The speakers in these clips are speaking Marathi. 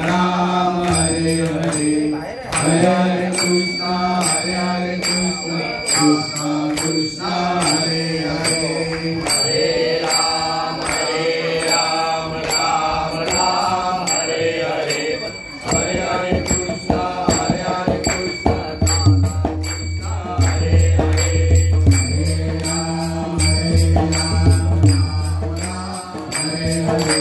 राम हरे हरे हरे हरे कृष्णा कृष्णा कृष्णा हरे हरे हरे राम राम राम हरे हरे हरे हरे कृष्णा कृष्णा हरे हरे हरे राम हरे हरे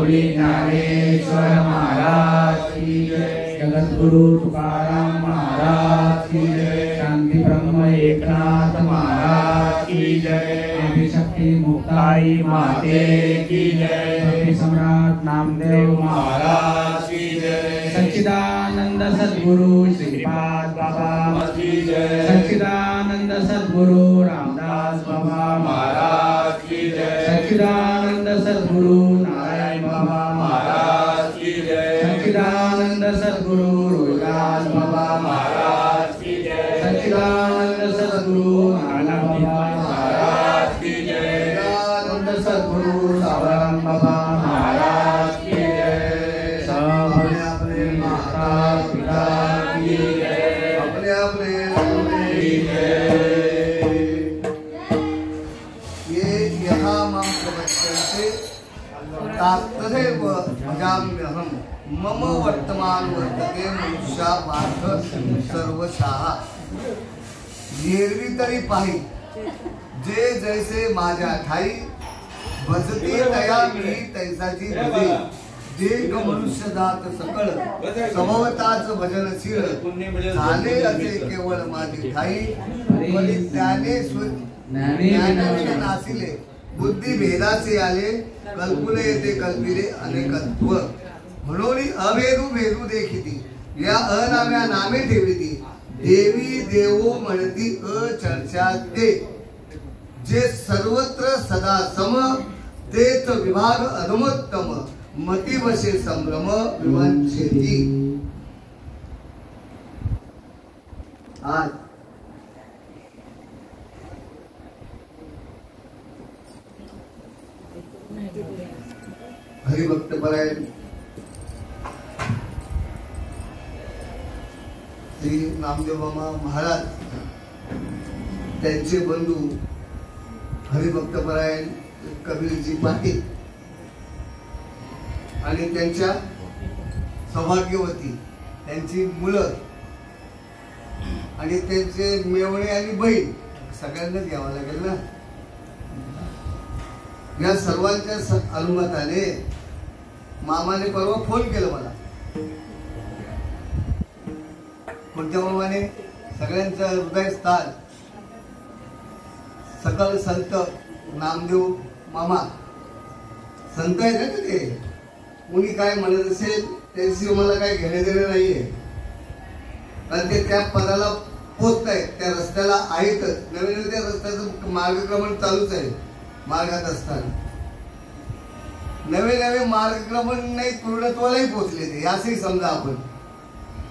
ज्ञानेश्वर महाराज की जय, जगद्गुरु तुकाराम महाराज की जय, शांति ब्रह्म एकनाथ महाराज की जय, शक्ति मुक्ताई माते की जय, सम्राट नामदेव महाराज की जय, सच्चिदानंद सद्गुरु श्रीपाद बाबा की जय, सच्चिदानंद सद्गुरु रामदास बाबा महाराज की जय, सच्चिदानंद सद्गुरु बाबा महाराज की जय, सच्चिदानंद सद्गुरु रोहिदास बाबा महाराज की जय, सच्चिदानंद सद्गुरु नाना बाबा महाराज की जय, सच्चिदानंद सद्गुरु सावरम बाबा महाराज की जय, सब अपने माता पिता की जय, अपने अपने की जय। ये यहाँ मंत्र बच्चन से तथैव भजाम्यहं मम वर्तमान वर्तते मनुष्या पार्थ सर्वशाः। एरवी तरी पाही जे जैसे माझ्या ठाई भजते तया मी तैसाची भजे, जे मनुष्य जात सकळ स्वभावताच भजनशील झाले असे केवळ माझी ठाई, त्याने ज्ञानाने नासिले बुद्धी भेदाचे आले, कल्पुले येते कल्पिले अनेकत्व, म्हणून अभेदू भेदू देखिती या अनाम्या नामे ठेविती, देवी देवो म्हणती अचर्चा ते, जे सर्वत्र सदा सम तेथ विभाग अधमोत्तम, मती बसे संभ्रम विवंचेती। आज हरिभक्त परायण श्री नामदेव मामा महाराज त्यांचे बंधू हरिभक्त परायण कबीरजी पाटील आणि त्यांच्या सौभाग्यवती त्यांची मुलं आणि त्यांचे मेवणे आणि बहीण सगळ्यांनाच घ्यावं लागेल ना। या सर्वांच्या अनुमताने मामाने परवा फोन केला मला, कोणत्या मामाने? सगळ्यांचं हृदयस्थान सकल संत नामदेव मामा संत आहेत ना ते, कोणी काय म्हणत असेल त्याची मला काय घेणे देणे नाहीये, कारण ते त्या पदाला पोचत आहेत, त्या रस्त्याला आहेतच, नवीन त्या रस्त्याचं मार्गक्रमण चालूच आहे। मार्गात असताना नवे नवे मार्गक्रमण नाही पूर्णत्वालाही पोचले ते, असंही समजा आपण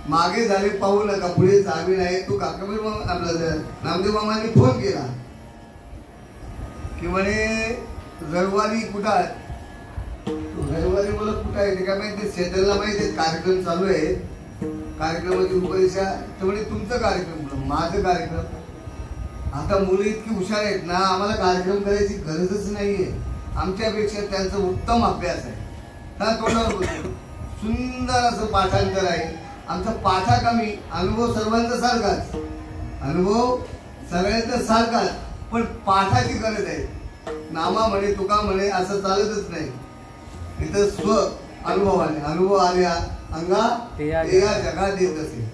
मागे झाले पाहू नका, पुढे जावे नाही। तो काकाबीर आपला नामदेव मामाने फोन केला की म्हणे रविवारी कुठं आहे? रविवारी मला कुठं आहे ते काय माहिती, सेटलला माहिती कार्यक्रम चालू आहे, कार्यक्रमाची रूपरेषा तर म्हणे तुमचा कार्यक्रम माझा कार्यक्रम आता मुलं इतकी हुशार आहेत ना, आम्हाला कार्यक्रम करायची गरजच नाहीये. आमच्यापेक्षा त्यांचा उत्तम अभ्यास आहे. त्या तोंडावर बोलतो. सुंदर असं पाठांतर आहे. आमचा पाठा कमी, अनुभव सर्वांचा सारखाच, अनुभव सगळ्यांचा सारखाच, पण पाठाची गरज आहे. नामा म्हणे तुका म्हणे असं चालतच नाही. इथं स्व अनुभवाने, अनुभव आल्या अंगा ते या जगात येत असेल.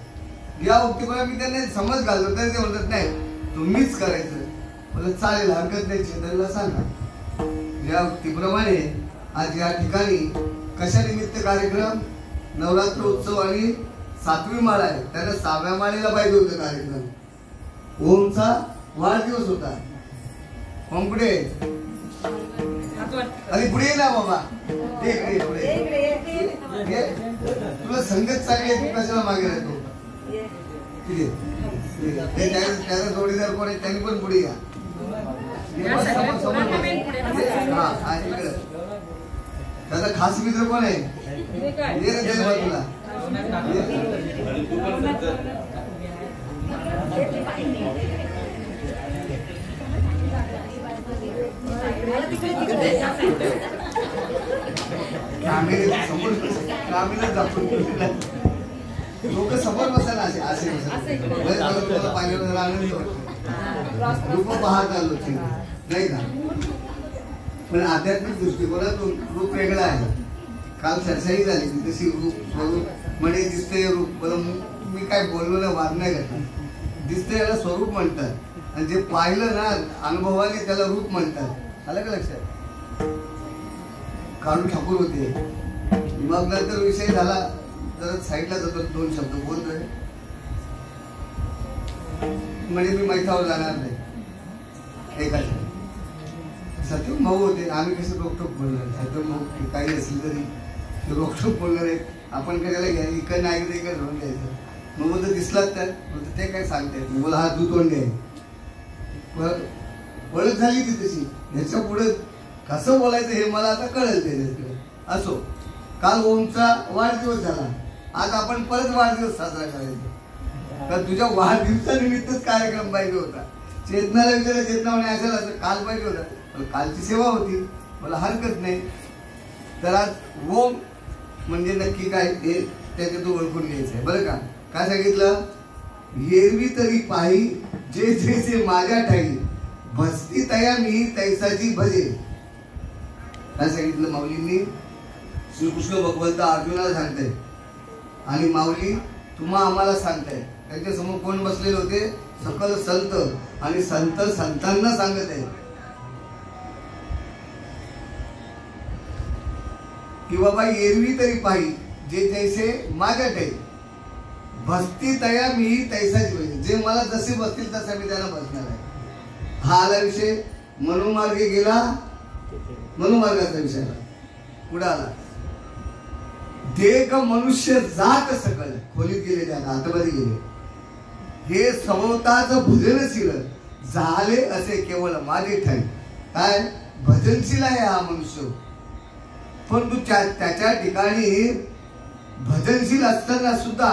या उक्तीमुळे मी त्यांना समज घालतो, तरी ते म्हणतात नाही तुम्हीच करायचं. मला चालेल, हरकत नाही, चेतनला सांगा. या उक्तीप्रमाणे आज या ठिकाणी कशा निमित्त कार्यक्रम, नवरात्र उत्सव आणि 7वी माळ आहे. त्याला 6व्या माळेला पाहिजे होतं कार्यक्रम. ओमचा वाढदिवस होता. ओम कुठे? अरे पुढे ये ना बाबा, तुला संगत चांगली आहे, तू कशाला मागे राहतो? त्याचा जोडीदार कोण आहे त्यांनी पण पुढे या. त्याचा खास मित्र कोण आहे? तुला लोक समोर बसायला असे पाहिजे आनंद रूप पाहत आलो नाही का. पण आध्यात्मिक दृष्टिकोनातून रूप वेगळा आहे. काल चर्चाही झाली तशी रूप स्वरूप म्हणे दिसते रूप. मला मी काय बोललो ना, वाद नाही करतात. दिसते याला स्वरूप म्हणतात, आणि जे पाहिलं ना अनुभवाने त्याला रूप म्हणतात. आलं का लक्षात? काळू ठाकूर होते. मग नंतर विषय झाला तर साईडला जातो, 2 शब्द बोलतोय. म्हणजे मी मैथावर जाणार नाही. एकाच सत्यम भाऊ होते. आम्ही कसं रोखोक बोलणार. सत्यम भाऊ काही असेल तरी रोखोक बोलणार आहे. आपण कशाला घ्या, इकडनं ऐकलं इकडे धरून द्यायचं. मग बोलतो दिसलात तर बोलतो ते काय सांगतायत. बोला हा दुतोंड आहे. ओळख झाली ती तशी. ह्याच्या पुढे कसं बोलायचं हे मला आता कळेल. त्याच्याकडे असो. काल ओमचा वाढदिवस झाला. आज आपण परत वाढदिवस साजरा करायचा. तर तुझ्या वाढदिवसानिमित्तच कार्यक्रम पाहिजे होता. चेतनाला विचारलं, चेतना म्हणे असेल असं काल पाहिजे होता. कालची सेवा होती, मला हरकत नाही. तर आज ओम म्हणजे नक्की काय हे त्याच्यातून ओळखून घ्यायचं आहे बरं का. काय सांगितलं? एरवी तरी पाही जे जे माझ्या ठाई, भस्ती तया मी तैसाची भजे. काय सांगितलं माऊलींनी? श्रीकृष्ण भगवंत अर्जुनाला सांगताय आणि माऊली तुम्हा आम्हाला सांगताय. त्यांच्या समोर कोण बसलेले होते? सकल संत. आणि संत संतांना सांगत आहे की बाबा एरवी तरी पाही जे जैसे माझ्या ठाई, भस्ती तया मी तैसाची भजे. जे मला जसे बसतील तसा मी त्यांना बसणार आहे. हा आला विषय. मनोमार्गे गेला, मनोमार्गाचा विषय पुढे आला. देख मनुष्य जात सकल. खोलीत गेले, त्या आतमध्ये गेले. हे समवताच भजनशील झाले असे केवळ माझे ठाई. काय भजनशील आहे हा मनुष्य, पण तू त्याच्या ठिकाणी भजनशील असताना सुद्धा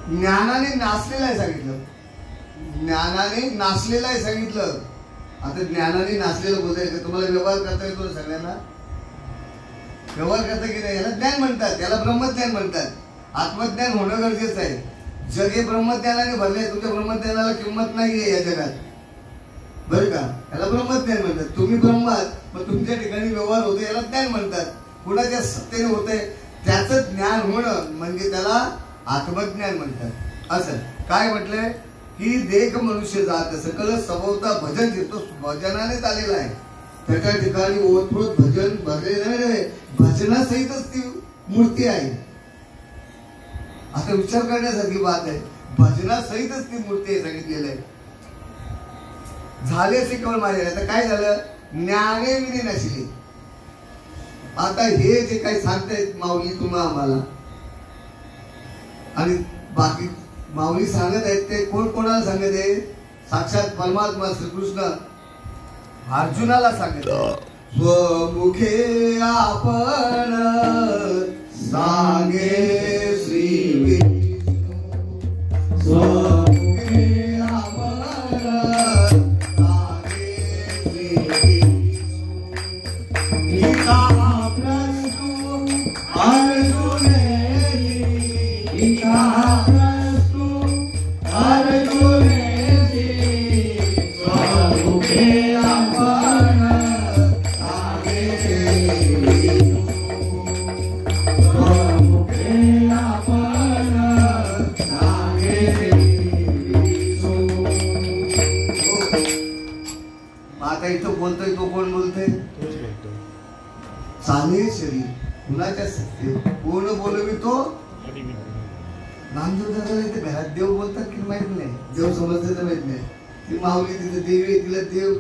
ज्ञानाने नाचलेला आहे सांगितलं. ज्ञानाने नाचलेला आहे सांगितलं. आता ज्ञानाने नाचलेलं बोलायचं. तुम्हाला व्यवहार करता येतो सगळ्यांना? व्यवहार करता की नाही? याला ज्ञान म्हणतात, याला ब्रह्मज्ञान म्हणतात. आत्मज्ञान होणं गरजेचं आहे. जग हे ब्रह्मज्ञानाने भरले. तुमच्या ब्रह्मज्ञानाला किंमत नाहीये या जगात बरं का. याला ब्रह्मज्ञान म्हणतात. तुम्ही ब्रह्म आहात, पण तुमच्या ठिकाणी व्यवहार होतो, याला ज्ञान म्हणतात. कुणाच्या सत्तेने होतंय त्याचं ज्ञान होणं म्हणजे त्याला आत्मज्ञान म्हणतात. असं काय म्हटलंय की देख मनुष्य जात सकल सभोवता भजन घेतो. भजनानेच आलेला आहे. त्याच्या ठिकाणी ओतप्रोत भजन भरलेलं नाही, भजनासहितच ती मूर्ती आहे. आता विचार करण्यासारखी बात आहे. भजनासहितच ती मूर्ती आहे सांगितलेलं आहे. झाले असे केवळ माझे. आता काय झालं? ज्ञाने विनी नसली. आता हे जे काही सांगतायत माऊली तुम्हा आम्हाला, आणि बाकी माऊली सांगत आहेत ते कोण कोणाला सांगत आहे? साक्षात परमात्मा श्रीकृष्ण अर्जुनाला सांगत आहे. स्वमुखे आपण सांगे श्री विष्णू, स्वमुखे आपण आता इथं बोलतोय तो कोण बोलतोय? चाले शरीर कुणाच्या पूर्ण बोलवितो नामदेव दादाला इथे घरात देव बोलतात की माहित नाही, देव समजते तर माहित नाही. ती माऊली तिथे देवी आहे, तिला देव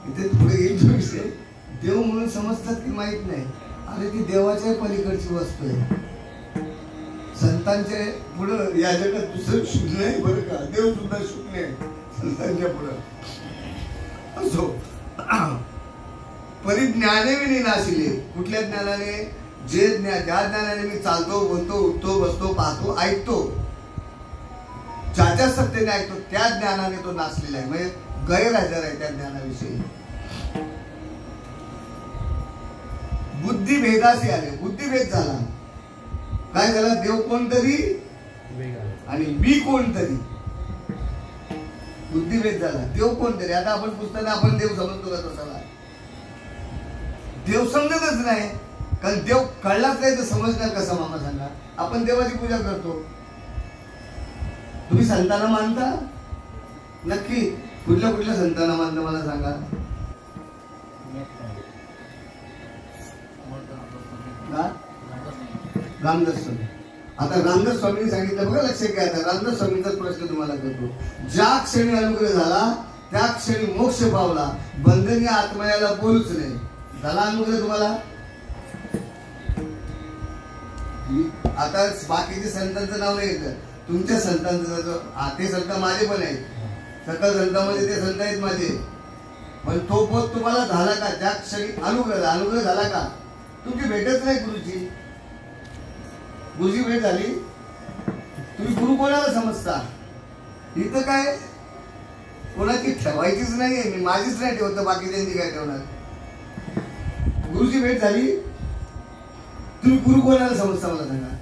इथे पुढे येईल तो विषय, देव म्हणून समजतात की माहित नाही. अरे ती देवाच्या पलीकडची वस्तू आहे. संतांच्या पुढं या जगात दुसरं शून्य आहे बरं का, देव सुद्धा शून्य आहे संतांच्या पुढं. असो परिज्ञाने मी नाशिले. कुठल्या ज्ञानाने? जे ज्ञान, ज्या ज्ञानाने मी चालतो, बोलतो, उठतो, बसतो, पाहतो, ऐकतो, ज्याच्या सत्तेने ऐकतो त्या ज्ञानाने तो नाचलेला आहे, म्हणजे गैरहजर आहे त्या ज्ञानाविषयी. बुद्धिभेदाशी आले, बुद्धिभेद झाला. काय झाला? देव कोणतरी आणि मी कोणतरी, बुद्धिभेद झाला. देव कोणतरी, आता आपण पुस्तकाने आपण देव समजतो का स्वतःला? देव समजतच नाही, कारण देव कळलाच नाही तर समजणार कसा? मामा सांगा. आपण देवाची पूजा करतो, तुम्ही संतांना मानता? नक्की कुठल्या कुठल्या संतांना मानता मला सांगा? रामदास स्वामी. आता रामदास स्वामींनी सांगितलं बघा, लक्षात घ्या. आता रामदास स्वामींचा प्रश्न तुम्हाला करतो. ज्या क्षणी अनुग्रह झाला त्या क्षणी मोक्ष पावला, बंधनी आत्मयाला बोलूच नाही. झाला अनुग्रह तुम्हाला? आता बाकीच्या संतांचं नाव नाही येतं, तुमच्या संतांचं. ते संत माझे पण आहेत, सकल संतांमध्ये ते संत आहेत माझे. पण तो बोध तुम्हाला झाला का? ज्या क्षणी अनुग्रह, अनुग्रह झाला का? तुमची भेटच नाही गुरुची. गुरुची भेट झाली, तुम्ही गुरु कोणाला समजता? इथं काय कोणाची ठेवायचीच नाहीये, मी माझीच नाही ठेवत, बाकी त्यांची काय ठेवणार? गुरुची भेट झाली, तुम्ही गुरु कोणाला समजता मला सांगा?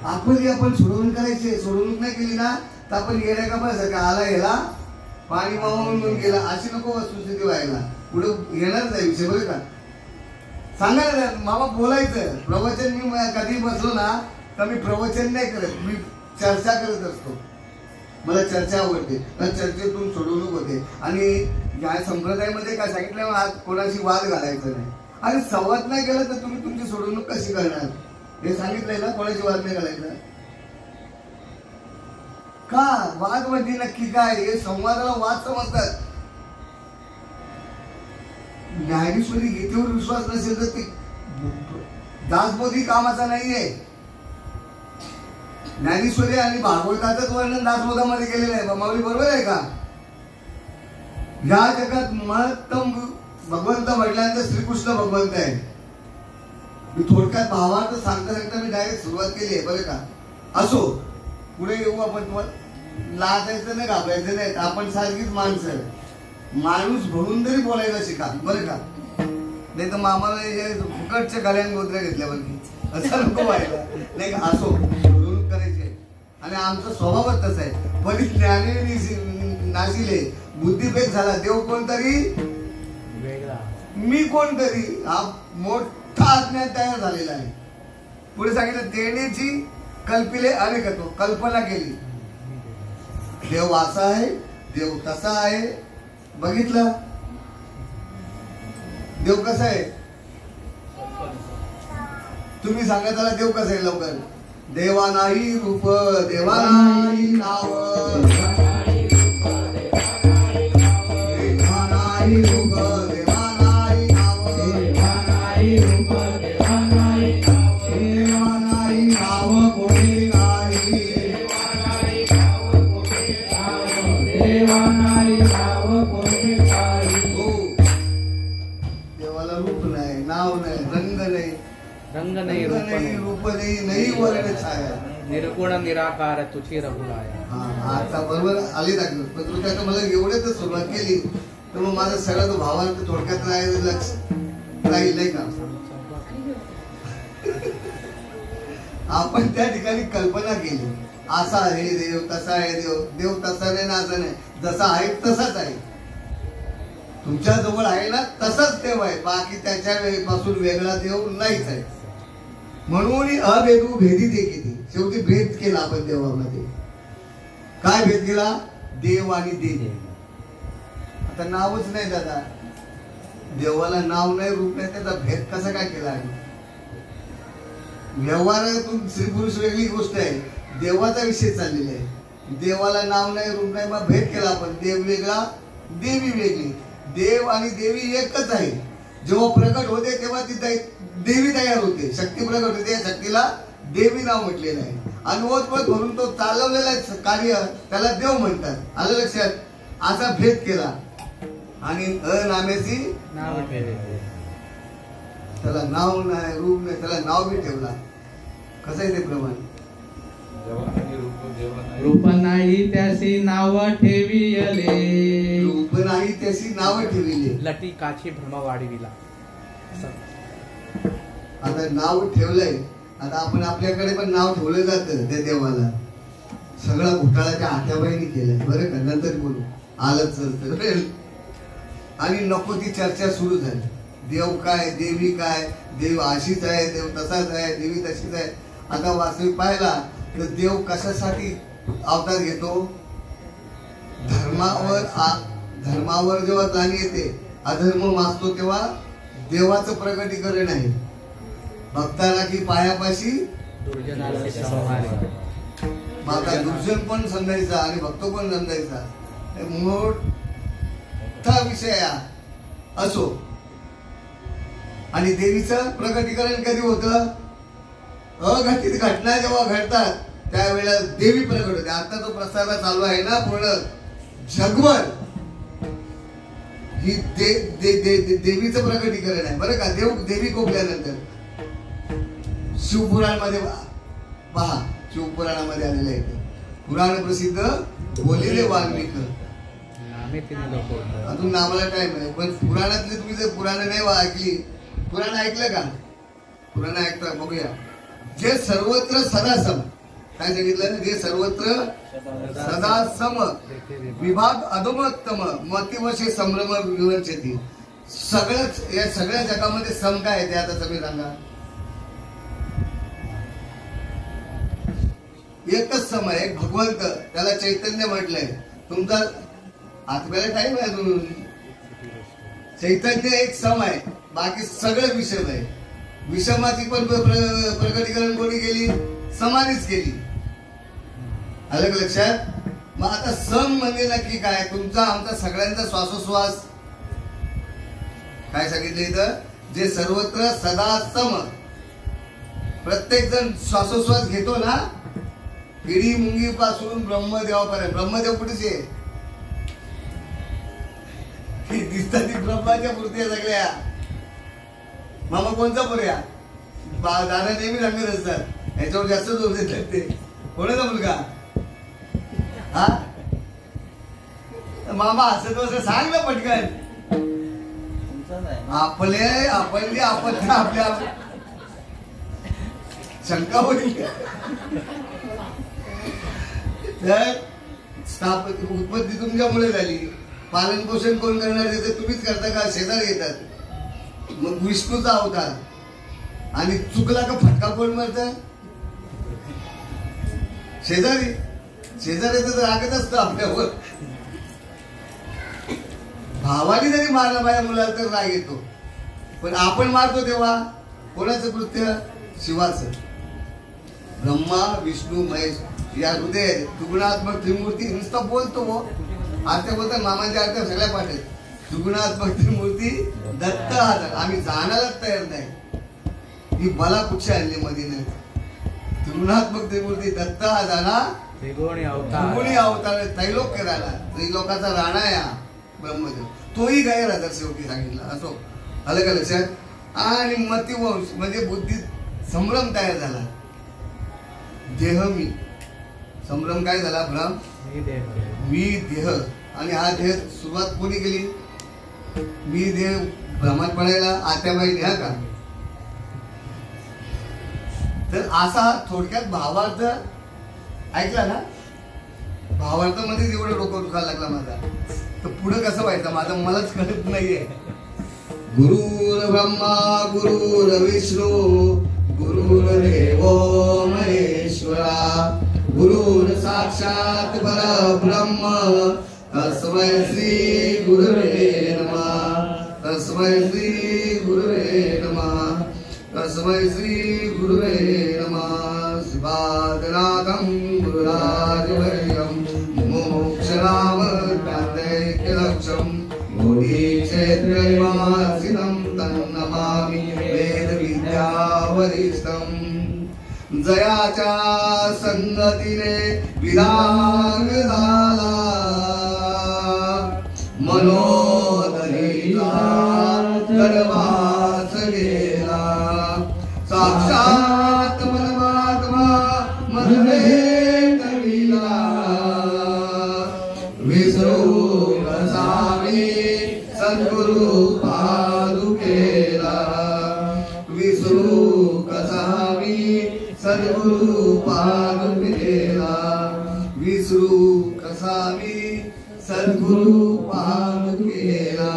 आपण सोडवणूक करायची. सोडवणूक नाही केली ना तर आपण येण्या का बस का आला गेला पाणी मावून गेला अशी नको वस्तुस्थिती व्हायला. पुढे येणारच आहे विषय बरं का. सांगा ना मामा, बोलायचं. प्रवचन मी कधी बसलो ना तर मी प्रवचन नाही करत, मी चर्चा करत असतो. मला चर्चा आवडते, तर चर्चेतून सोडवणूक होते. आणि या संप्रदायामध्ये काय सांगितलं, आज कोणाशी वाद घालायचा नाही. आणि संवाद नाही केला तर तुम्ही तुमची सोडवणूक कशी करणार? हे सांगितलंय ना, कोणाशी वाद नाही घालायचा. का? वाद म्हणजे नक्की काय? हे संवादाला वाद समजतात. ज्ञानेश्वरी गीतेवर विश्वास नसेल तर ते दासबोधी कामाचा नाहीये. ज्ञानेश्वरी आणि भागवताचंच वर्णन दासबोधामध्ये केलेलं आहे. माऊली बरोबर आहे का? या जगात महत्तम भगवंत म्हटल्यानंतर श्रीकृष्ण भगवंत आहे. मी थोडक्यात भावार्थ सांगता सांगता मी डायरेक्ट सुरुवात केली आहे बरं का. असो, पुढे येऊ आपण. तुम्हाला लाजायचं नाही, घाबरायचं नाही. आपण सारखीच माणसं, माणूस म्हणून तरी बोलायला शिका बरं का. नाही तर मामाला फुकटच्या गाड्यान गोत्र्या घेतल्या बरं, असं नको व्हायला नाही का. असो, बोलून करायचे. आणि आमचा स्वभावच तसा आहे. परिज्ञाने नाशिले, बुद्धिभेद झाला. देव कोणतरी, मी कोणतरी, हा मोठा अज्ञान तयार झालेला आहे. पुढे सांगितलं, देण्याची कल्पिले अनेकत्व, कल्पना केली. देव असा आहे, देव तसा आहे. बघितलं देव कसा आहे? तुम्ही सांगा त्याला, देव कसा आहे लवकर. देवा नाही रूप, देवा नाही नाव, देवा नाही रूप, देवा नाही नाव, देवा नाही नाव कोणी नाही, देवा नाही नाव कोणी नाही. देवाला रूप नाही, नाव नाही, रंग नाही, रंग नाही, रूप नाही, नाही वर्ण छाया, निर्गुण निराकार तुझी रघुराया. आता बरोबर आले टाकलं. पण तुम्ही आता मला एवढ्याच सुरुवात केली तर मग माझा सगळा तो भावार्थ थोडक्यात राहील नाही का. आपण त्या ठिकाणी कल्पना केली, असा आहे देव, तसा आहे देव. देव तसा नाही ना असं नाही, जसा आहे तसाच आहे. तुमच्या जवळ आहे ना तसाच देव आहे, बाकी त्याच्या वेळेपासून वेगळा देव नाहीच आहे. म्हणून अभेदू भेदी ते किती, शेवटी भेद केला आपण देवामध्ये. काय भेद केला? देव आणि देव. आता नावच नाही दादा, देवाला नाव नाही, रूप नाही, त्याचा भेद कसा काय केला आहे? व्यवहारातून स्त्री पुरुष वेगळी गोष्ट आहे, देवाचा विषय चाललेला आहे. देवाला नाव नाही, रूप नाही, मग भेद केला आपण. देव वेगळा, देवी वेगळी. देव आणि देवी एकच आहे. जेव्हा प्रकट होते तेव्हा ती देवी तयार होते, शक्ती प्रकट होते, त्या शक्तीला देवी नाव म्हटलेलं आहे. आणि ओतपत म्हणून तो चालवलेला कार्य त्याला देव म्हणतात. आलं लक्षात? असा भेद केला आणि अनाम्याची नाव ठेवले. त्याला नाव नाही, रूप नाही, त्याला नाव बी ठेवला. कसं आहे ते प्रमाण? रूप नाही त्याशी नाव ठेविले, रूप नाही त्याशी नाव ठेविले, लटी काची भ्रम वाढविला. आता नाव ठेवलंय. आता आपण आपल्याकडे पण नाव ठेवलं जातं त्या देवाला. सगळा घोटाळा त्या आत्याबाईंनी केलाय बरं का, नंतर बोलू. आलंच तर आणि नको ती चर्चा सुरू झाली. देव काय, देवी काय, देव अशीच आहे, देव तसाच आहे, देवी तशीच आहे. आता वास्तविक पाहिला तर देव कशासाठी अवतार घेतो? धर्मावर जेव्हा जाणी येते, अधर्म वाचतो तेव्हा देवाचं प्रकटीकरण आहे. भक्ताला की पायापाशी दुर्जनाचे संहार. माता दुर्जन पण समजायचा आणि भक्त पण समजायचा. मोठा विषय असो. आणि देवीचं प्रकटीकरण कधी होतं? अघटित घटना जेव्हा घडतात त्यावेळेला देवी प्रकट होते. आता तो प्रसार चालू आहे ना पूर्ण जगभर, ही देवीचं प्रकटीकरण आहे बरं का. देवी कोपल्यानंतर शिवपुराण मध्ये पहा, शिवपुराणामध्ये आलेलं आहे ते. पुराण प्रसिद्ध बोललेले वाल्मिक. अजून नामाला टाइम आहे, पण पुराणातले तुम्ही जर पुराण नाही ऐकली, पुराण ऐकलं का? पुराण ऐकता बघूया. जे सर्वत्र सदा सम, काय सांगितलं? जे सर्वत्र सदा सम, विभाग अधोमोत्तम, मतिवशे संभ्रम विवंचती. सगळंच या सगळ्या जगामध्ये सम काय आहे ते आता तुम्ही सांगा. एकच सम आहे, भगवंत, त्याला चैतन्य म्हटलंय. तुमचा आत्म्याला टाइम आहे अजून. चैतन्य एक सम आहे, बाकी सगळं विषम आहे. विषमाची पण प्रकटीकरण कोणी केली? समानीच केली. आलं का लक्षात? मग आता सम म्हणजे नक्की काय? तुमचा आमचा सगळ्यांचा श्वासोश्वास. काय सांगितलं इथं? जे सर्वत्र सदा सम. प्रत्येक जण श्वासोश्वास घेतो ना, किडी मुंगी पासून ब्रह्मदेवापर्यंत. ब्रह्मदेव कुठेच आहे? दिसतात ती ब्रह्माच्या मूर्ती सगळ्या. मामा कोणचा पर्या? दादा नेहमी सांगत असतात, याच्यावर जास्त जोर देतात ते. कोणाचा मुलगा? हा मामा असं तसं सांग ना पटकन. आपले आपण आपल्या शंका होईल. तर उत्पत्ती तुमच्यामुळे झाली. पालन पोषण कोण करणार आहे? तुम्हीच करता का? शेजार येतात. मग विष्णूचा अवतार. आणि चुकला का फटका कोण मारत? शेजारी. शेजारी तर रागत असतो आपल्यावर. भावाने जरी मारला माझ्या मुलाला तर राग येतो, पण आपण मारतो तेव्हा कोणाचं कृत्य? शिवाचं. ब्रह्मा विष्णू महेश या हृदय त्रिगुणात्मक त्रिमूर्ती. नुसतं बोलतो वो आरत्या बोलतात, मामांच्या आरत्या सगळ्या पाठ आहेत. त्रिगुणात्मक त्रिमूर्ती दत्त हातात. आम्ही जाणारच तयार नाही. ही मला कुठे आणली मदीने? त्रिगुणात्मक त्रिमूर्ती दत्त हा जाणा, त्रिगुणी अवतार, त्रैलोक करायला. त्रिलोकाचा राणा या ब्रह्मदेव. तोही गैरहजर शेवटी सांगितला. असो, आलं का लक्षात? आणि मतिवंश म्हणजे बुद्धीत संभ्रम तयार झाला. देह मी. संभ्रम काय झाला? भ्रम. मी देह. आणि हा देह सुरुवात कोणी केली? मी देह भ्रमात पडायला आत्याबाई द्या का? तर असा थोडक्यात भावार्थ ऐकला ना? भावार्थामध्ये एवढं डोकं दुखायला लागला माझा. तर पुढे कसं व्हायचं माझं मलाच कळत नाहीये. गुरुर् ब्रह्मा गुरुर्विष्णू गुरुर्देवो महेश्वरा गुरुर् साक्षात परब्रह्म तस्मै श्री गुरुवे नमः. तस्मै श्री गुरुवे नमः. तस्मै श्री गुरुवे नमः. शिवादनाथं गुरुराजवर्यं मोक्षरामकान्दैक्यलक्षं क्षेत्रनिवासिनं तन्नमामि वेदविद्यावरिष्ठम्. जयाच्या संगतीने विराग झाला मनोदरीला गर्भास गेला. साक्षात परमात्मा मध्ये कविला विसरू नसावी सद्गुरु पादुकेला. विसरू कसावी सद्गुरु पादुकेला. विसरू कसावी सद्गुरु पादुकेला.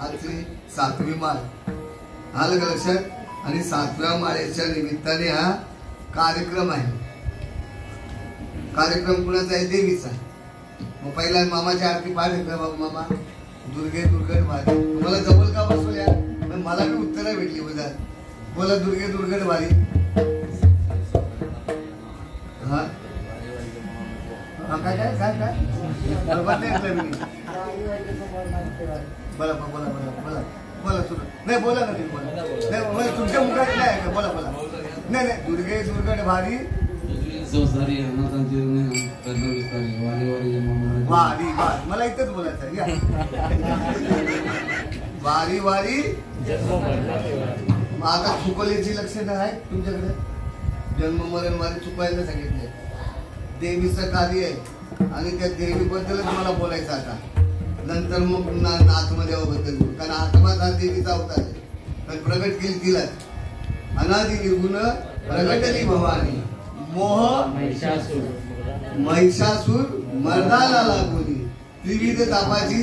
आजची 7वी माळ आलं का लक्षात. आणि 7व्या माळेच्या निमित्ताने हा कार्यक्रम आहे. कार्यक्रम कुणाचा आहे देवीचा. मग पहिला मामाची आरती पाठ आहे बाबा. मामा दुर्गे दुर्गट भारी तुम्हाला जवळ का बसवल्या मला बी उत्तर भेटली बघा. बोला दुर्गे दुर्गट भारी. हा काय काय काय काय बरोबर नाही ऐकलं मी. बोला बोला बोला बोला बोला सुरू नाही बोला ना तुम्ही बोला नाही तुमच्या मुखात नाही ऐका. बोला बोला नाही नाही दुर्गे दुर्गट भारी वारी वारी मला इथंच बोलायचं या. वारी वारी आता चुकवल्याची लक्षणं आहेत तुमच्याकडे. जन्म मरण वारी चुकवायला सांगितले. देवीचं कार्य आहे आणि त्या देवीबद्दलच मला बोलायचं आता. नंतर मग आत्मदेवाबद्दल बोलू कारण आत्मा हा देवीचा अवतार आहे. पण प्रगट केली तिलाच. अनादि निर्गुण प्रगटली भवानी मोह महिषासूर मर्दाला लागोली त्रिविध तापाची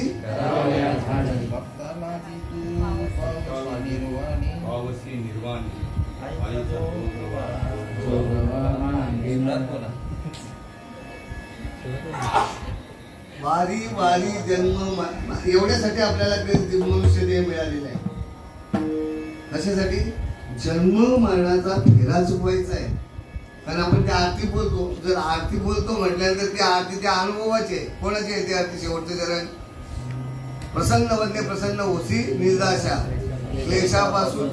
वारी वारी जन्म एवढ्यासाठी आपल्याला मनुष्य देह मिळालेला आहे. कशासाठी जन्म मरणाचा फेरा चुकवायचा आहे. कारण आपण त्या आरती बोलतो. जर आरती बोलतो म्हटल्यानंतर त्या आरती त्या अनुभवाचे कोणाची आहे ती आरती. शेवटचं चरण प्रसन्न वदने प्रसन्न होसी निर्दाशा क्लेशापासून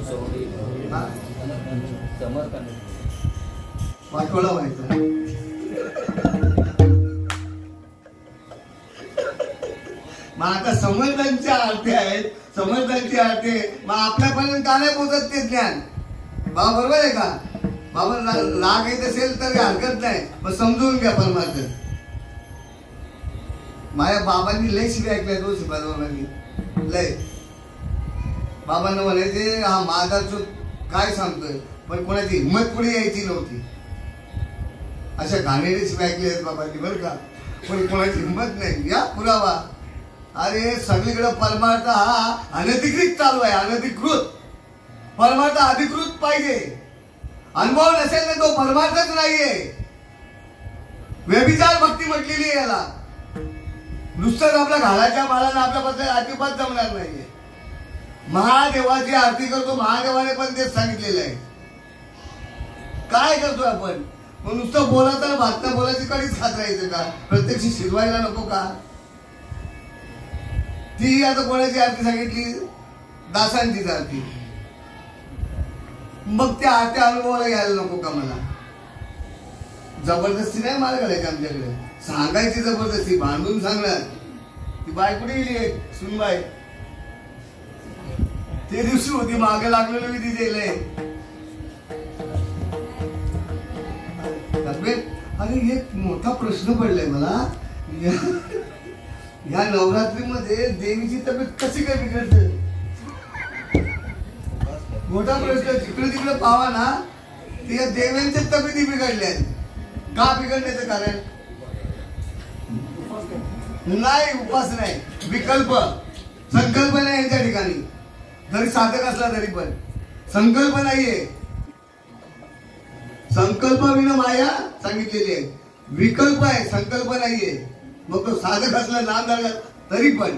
वाटोळा व्हायचा. मग आता समर्थांच्या आरती आहेत. समर्थांची आरती मग आपल्यापर्यंत का नाही पोहोचत ते ज्ञान. बाबा बरोबर आहे का. बाबा राग येत असेल तर हरकत नाही मग समजून घ्या परमार्थ. माझ्या बाबांनी लय शिव्या ऐकल्या. तो बाबांनी लय बाबांना म्हणायचे हा माझा जो काय सांगतोय पण कोणाची हिंमत पुढे यायची नव्हती. अशा घाणेरडे शिव्या ऐकले आहेत बाबांनी बरं का. पण कोणाची हिंमत नाही. या पुरावा. अरे सगळीकडे परमार्थ हा अनधिकृत चालू आहे. अनधिकृत. परमार्थ अधिकृत पाहिजे. अनुभव नसेल ना तो परमार्थच नाहीये. व्यभिचार भक्ती म्हटलेली आहे याला. नुसतंच आपल्या घालाच्या मालाला आपल्याबद्दल अजिबात जमणार नाहीये. महादेवाची आरती करतो. महादेवाने पण तेच सांगितलेलं आहे. काय करतोय आपण. मग नुसतं बोलायचं भातना बोलायची कधीच खात राहायचं का. प्रत्यक्ष शिजवायला नको का. ती आता कोणाची आरती सांगितली. दासांचीच आरती. मग त्या आरत्या अनुभवाला घ्यायला नको का मला. जबरदस्ती नाही मार घालायची आमच्याकडे. सांगायची जबरदस्ती. भांडून सांगणार. ती बाय कुठे गेली सुनबाई. ते दिवशी होती मागे लागलेलं मी तिथे. अरे एक मोठा प्रश्न पडलाय मला. या नवरात्रीमध्ये देवीची तब्येत कशी काय बिघडते. मोठा प्रश्न. जिकडे तिकडे पावा ना त्या देव्यांच्या तब्येती बिघडल्या. का बिघडण्याचं कारण नाही, उपास नाही, विकल्प संकल्प नाही यांच्या ठिकाणी. जरी साधक असला तरी पण संकल्प नाहीये. संकल्प विना माया सांगितलेली आहे, विकल्प आहे, संकल्प नाहीये. मग तो साधक असला नाम झाला तरी पण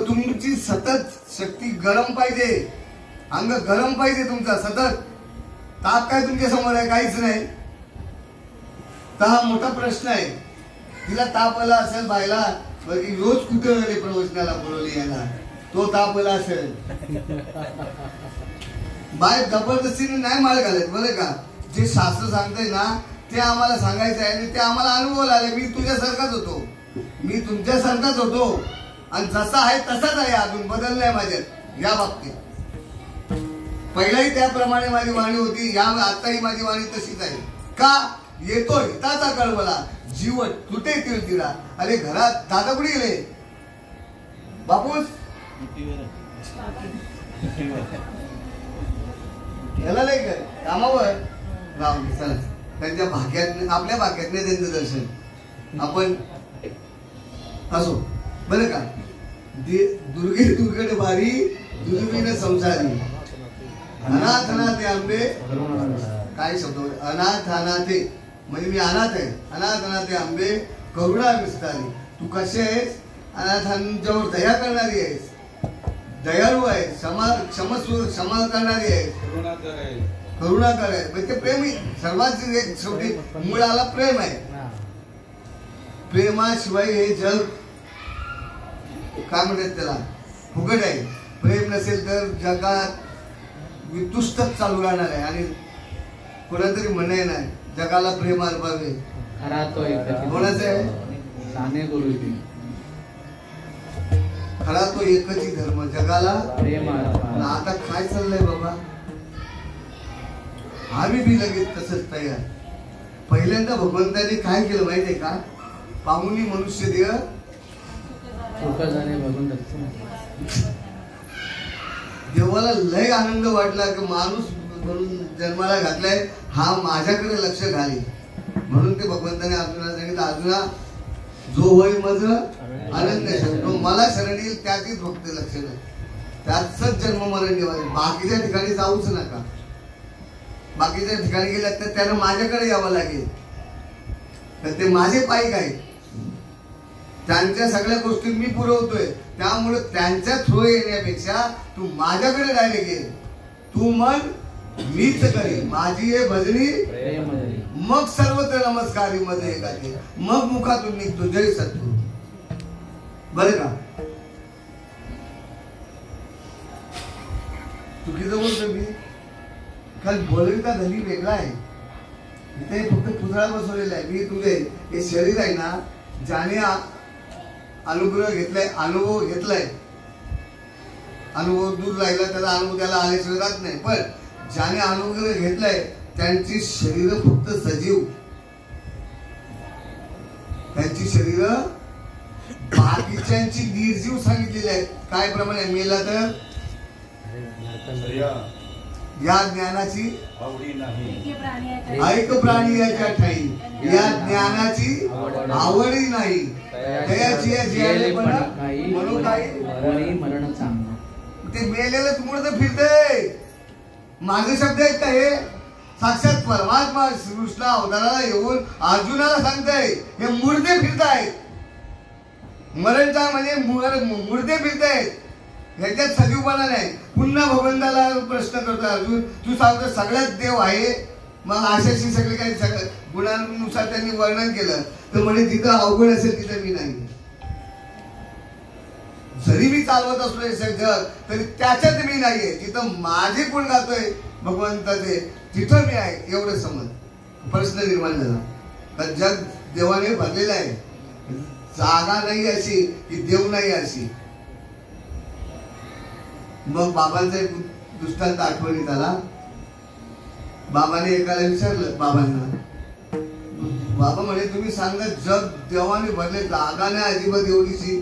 तुमची सतत शक्ती गरम पाहिजे, अंग गरम पाहिजे तुमचा सतत. ताप काय तुमच्या समोर आहे? काहीच नाही. तर हा मोठा प्रश्न आहे. तिला ताप आला असेल बायला, रोज कुठे प्रवचनाला बोलवली याला, तो ताप आला असेल. बाय जबरदस्तीने नाही माळ घालत बरं का. जे शास्त्र सांगतंय ना ते आम्हाला सांगायचं आहे आणि ते आम्हाला अनुभव आले. मी तुझ्यासारखाच होतो, मी तुमच्यासारखाच होतो आणि जसा आहे तसाच आहे, अजून बदललाय माझ्यात या बाबतीत. पहिलाही त्याप्रमाणे माझी वाणी होती, या आताही माझी वाणी तशीच आहे. का येतो हिताचा कळवला जीव तुटे तिळतिळा. अरे घरात दादा कुठे गेले? बापूस याला नाही काय कामावर राहून चला. त्यांच्या भाग्यात आपल्या भाग्यात नाही त्यांचं दर्शन आपण असो बरं का. दुर्गे दुर्गड बारी दुर्गीन संसारी अनाथ अनाथे आंबे. काय शब्द? अनाथ अनाथे म्हणजे मी अनाथ आहे. अनाथ अनाथे आंबे करुणा विस्तारी. तू कशी आहेस? अनाथांच्यावर दया करणारी आहेस, दयाळू आहे, क्षमा करणारी आहे, करुणाकर आहे. म्हणजे प्रेम सर्वात एक शेवटी मुळाला प्रेम आहे. प्रेमाशिवाय हे जग काय म्हणतात त्याला फुकट आहे. प्रेम नसेल तर जगात वितुष्टच चालू राहणार आहे. आणि कोणातरी म्हणे नाही जगाला प्रेम अर्पावे. कोणाचं आहे? खरा तो एकच धर्म जगाला प्रेम. आता काय चाललंय बाबा? आम्ही बी लगेच तसंच तयार. पहिल्यांदा भगवंताने काय केलं माहितीये का? पाहुणी मनुष्य देह देवाला लय आनंद वाटला की माणूस म्हणून जन्माला घातलाय, हा माझ्याकडे लक्ष घालेल. म्हणून ते भगवंताने अर्जुनाला सांगितलं, अर्जुना जो होय मज अनन्य शरण, मला शरण येईल त्याचीच फक्त लक्ष नाही, त्याच जन्म मरण निवारे. बाकीच्या ठिकाणी जाऊच नका. बाकीच्या ठिकाणी गेल्यात तर त्यानं माझ्याकडे यावं लागेल. तर ते माझे पाईक आहेत, त्यांच्या सगळ्या गोष्टी मी पुरवतोय. त्यामुळे त्यांच्या थ्रू येण्यापेक्षा तू माझ्याकडे डायरेक्ट ये. तू मन मीच करी माझी ये भजनी, मग सर्वत्र नमस्कारी मध्ये एकाचे, मग मुखातून निघतो जय सद्गुरु. बरं का? चुकीचं बोलतो मी. कारण बोलविता धनी वेगळा आहे. इथे फक्त पुतळा बसवलेला आहे. मी तुझे हे शरीर आहे ना, ज्याने अनुग्रह घेतलाय, अनुभव घेतलाय, अनुभव दूर राहिला त्याला अनुभव त्याला आल्याशिवाय राहत नाही. पण ज्याने अनुग्रह घेतलाय त्यांची शरीर फक्त सजीव, त्यांची शरीर बाकीच्यांची निर्जीव सांगितलेली आहेत. काय प्रमाणे? मेला तर या ज्ञानाची ऐक प्राणी याच्या ठाई, या ज्ञानाची आवडी नाही, त्याची म्हणून काही ते मेलेलं मुळत फिरतंय. माझे शब्द आहेत का हे? साक्षात परमात्मा श्रीकृष्ण अवताराला येऊन अर्जुनाला सांगताय हे मुर्दे फिरतायत. मरणचा म्हणजे मुर्दे फिरतायत, ह्याच्यात सजीवपणा नाही. पुन्हा भगवंताला प्रश्न करतो अर्जुन, तू सांगतो सगळ्यात देव आहे, मग अशाशी सगळे काही सगळं गुणांनुसार त्यांनी वर्णन केलं. तर म्हणे जिथं अवघड असेल तिथं मी नाही. जरी मी चालवत असलो हे जग तरी त्याच्यात मी नाहीये. जिथं माझे गुण गातोय भगवंताचे तिथं मी आहे, एवढं समज. प्रश्न निर्माण झाला. तर जग देवाने भरलेलं आहे. जागा नाही अशी की देव नाही अशी. मग बाबांचा एक दृष्टांत आठवणीत आला. बाबाने एकाला विचारलं बाबांना, बाबा म्हणे तुम्ही सांगा जग देवाने भरले, जागा नाही अजिबात एवढीची,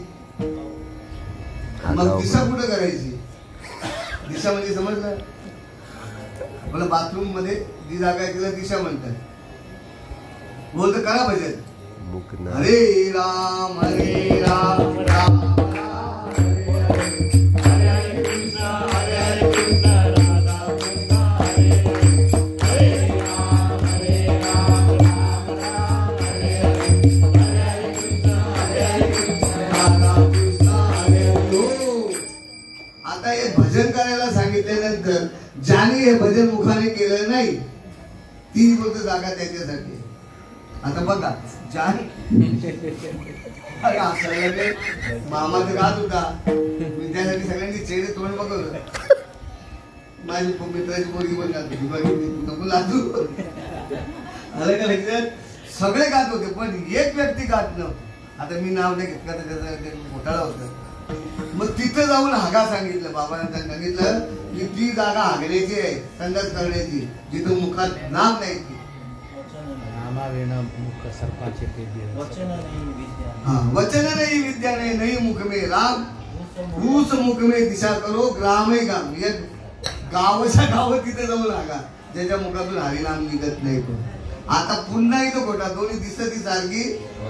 मग दिशा कुठं करायची? दिशा म्हणजे समजलं? मला बाथरूम मध्ये जी जागा आहे तिला दिशा म्हणतात. बोलतो करा भजन, हरे राम राम राम हरे हरे, हरे कृष्णा राधा कृष्णा हरे हरे, हरे राम राम राम हरे हरे, हरे कृष्णा राधा कृष्णा हरे हरे. आता हे भजन करायला सांगितल्यानंतर ज्याने हे भजन मुखाने केलं नाही ती बोलतो जागा त्याच्यासाठी. आता बघा अरे असं मामा तर गात होता विद्यासाठी सगळ्यांनी चेहरे तोंड बघवलं. माझी मित्राची पोरगी पण गात होती, नको लाजू. आलं का लक्षात? सगळे गात होते पण एक व्यक्ती गात नव्हतं. आता मी नाव नाही घेतलं तर त्याचा घोटाळा होता. मग तिथं जाऊन हागा सांगितलं, बाबांना सांगितलं की ती जागा हागण्याची आहे, संडास करण्याची, जिथं मुखात नाम नाही ती. वचन नहीं विद्या नहीं मुख में राम, ऊस मुख में दिशा करो ग्राम गाम. एक गावाच्या गाव तिथे जाऊन हागा ज्याच्या मुखातून हरिनाम निघत नाही. तो आता पुन्हा इथं खोटा दोन्ही दिसती सारखी,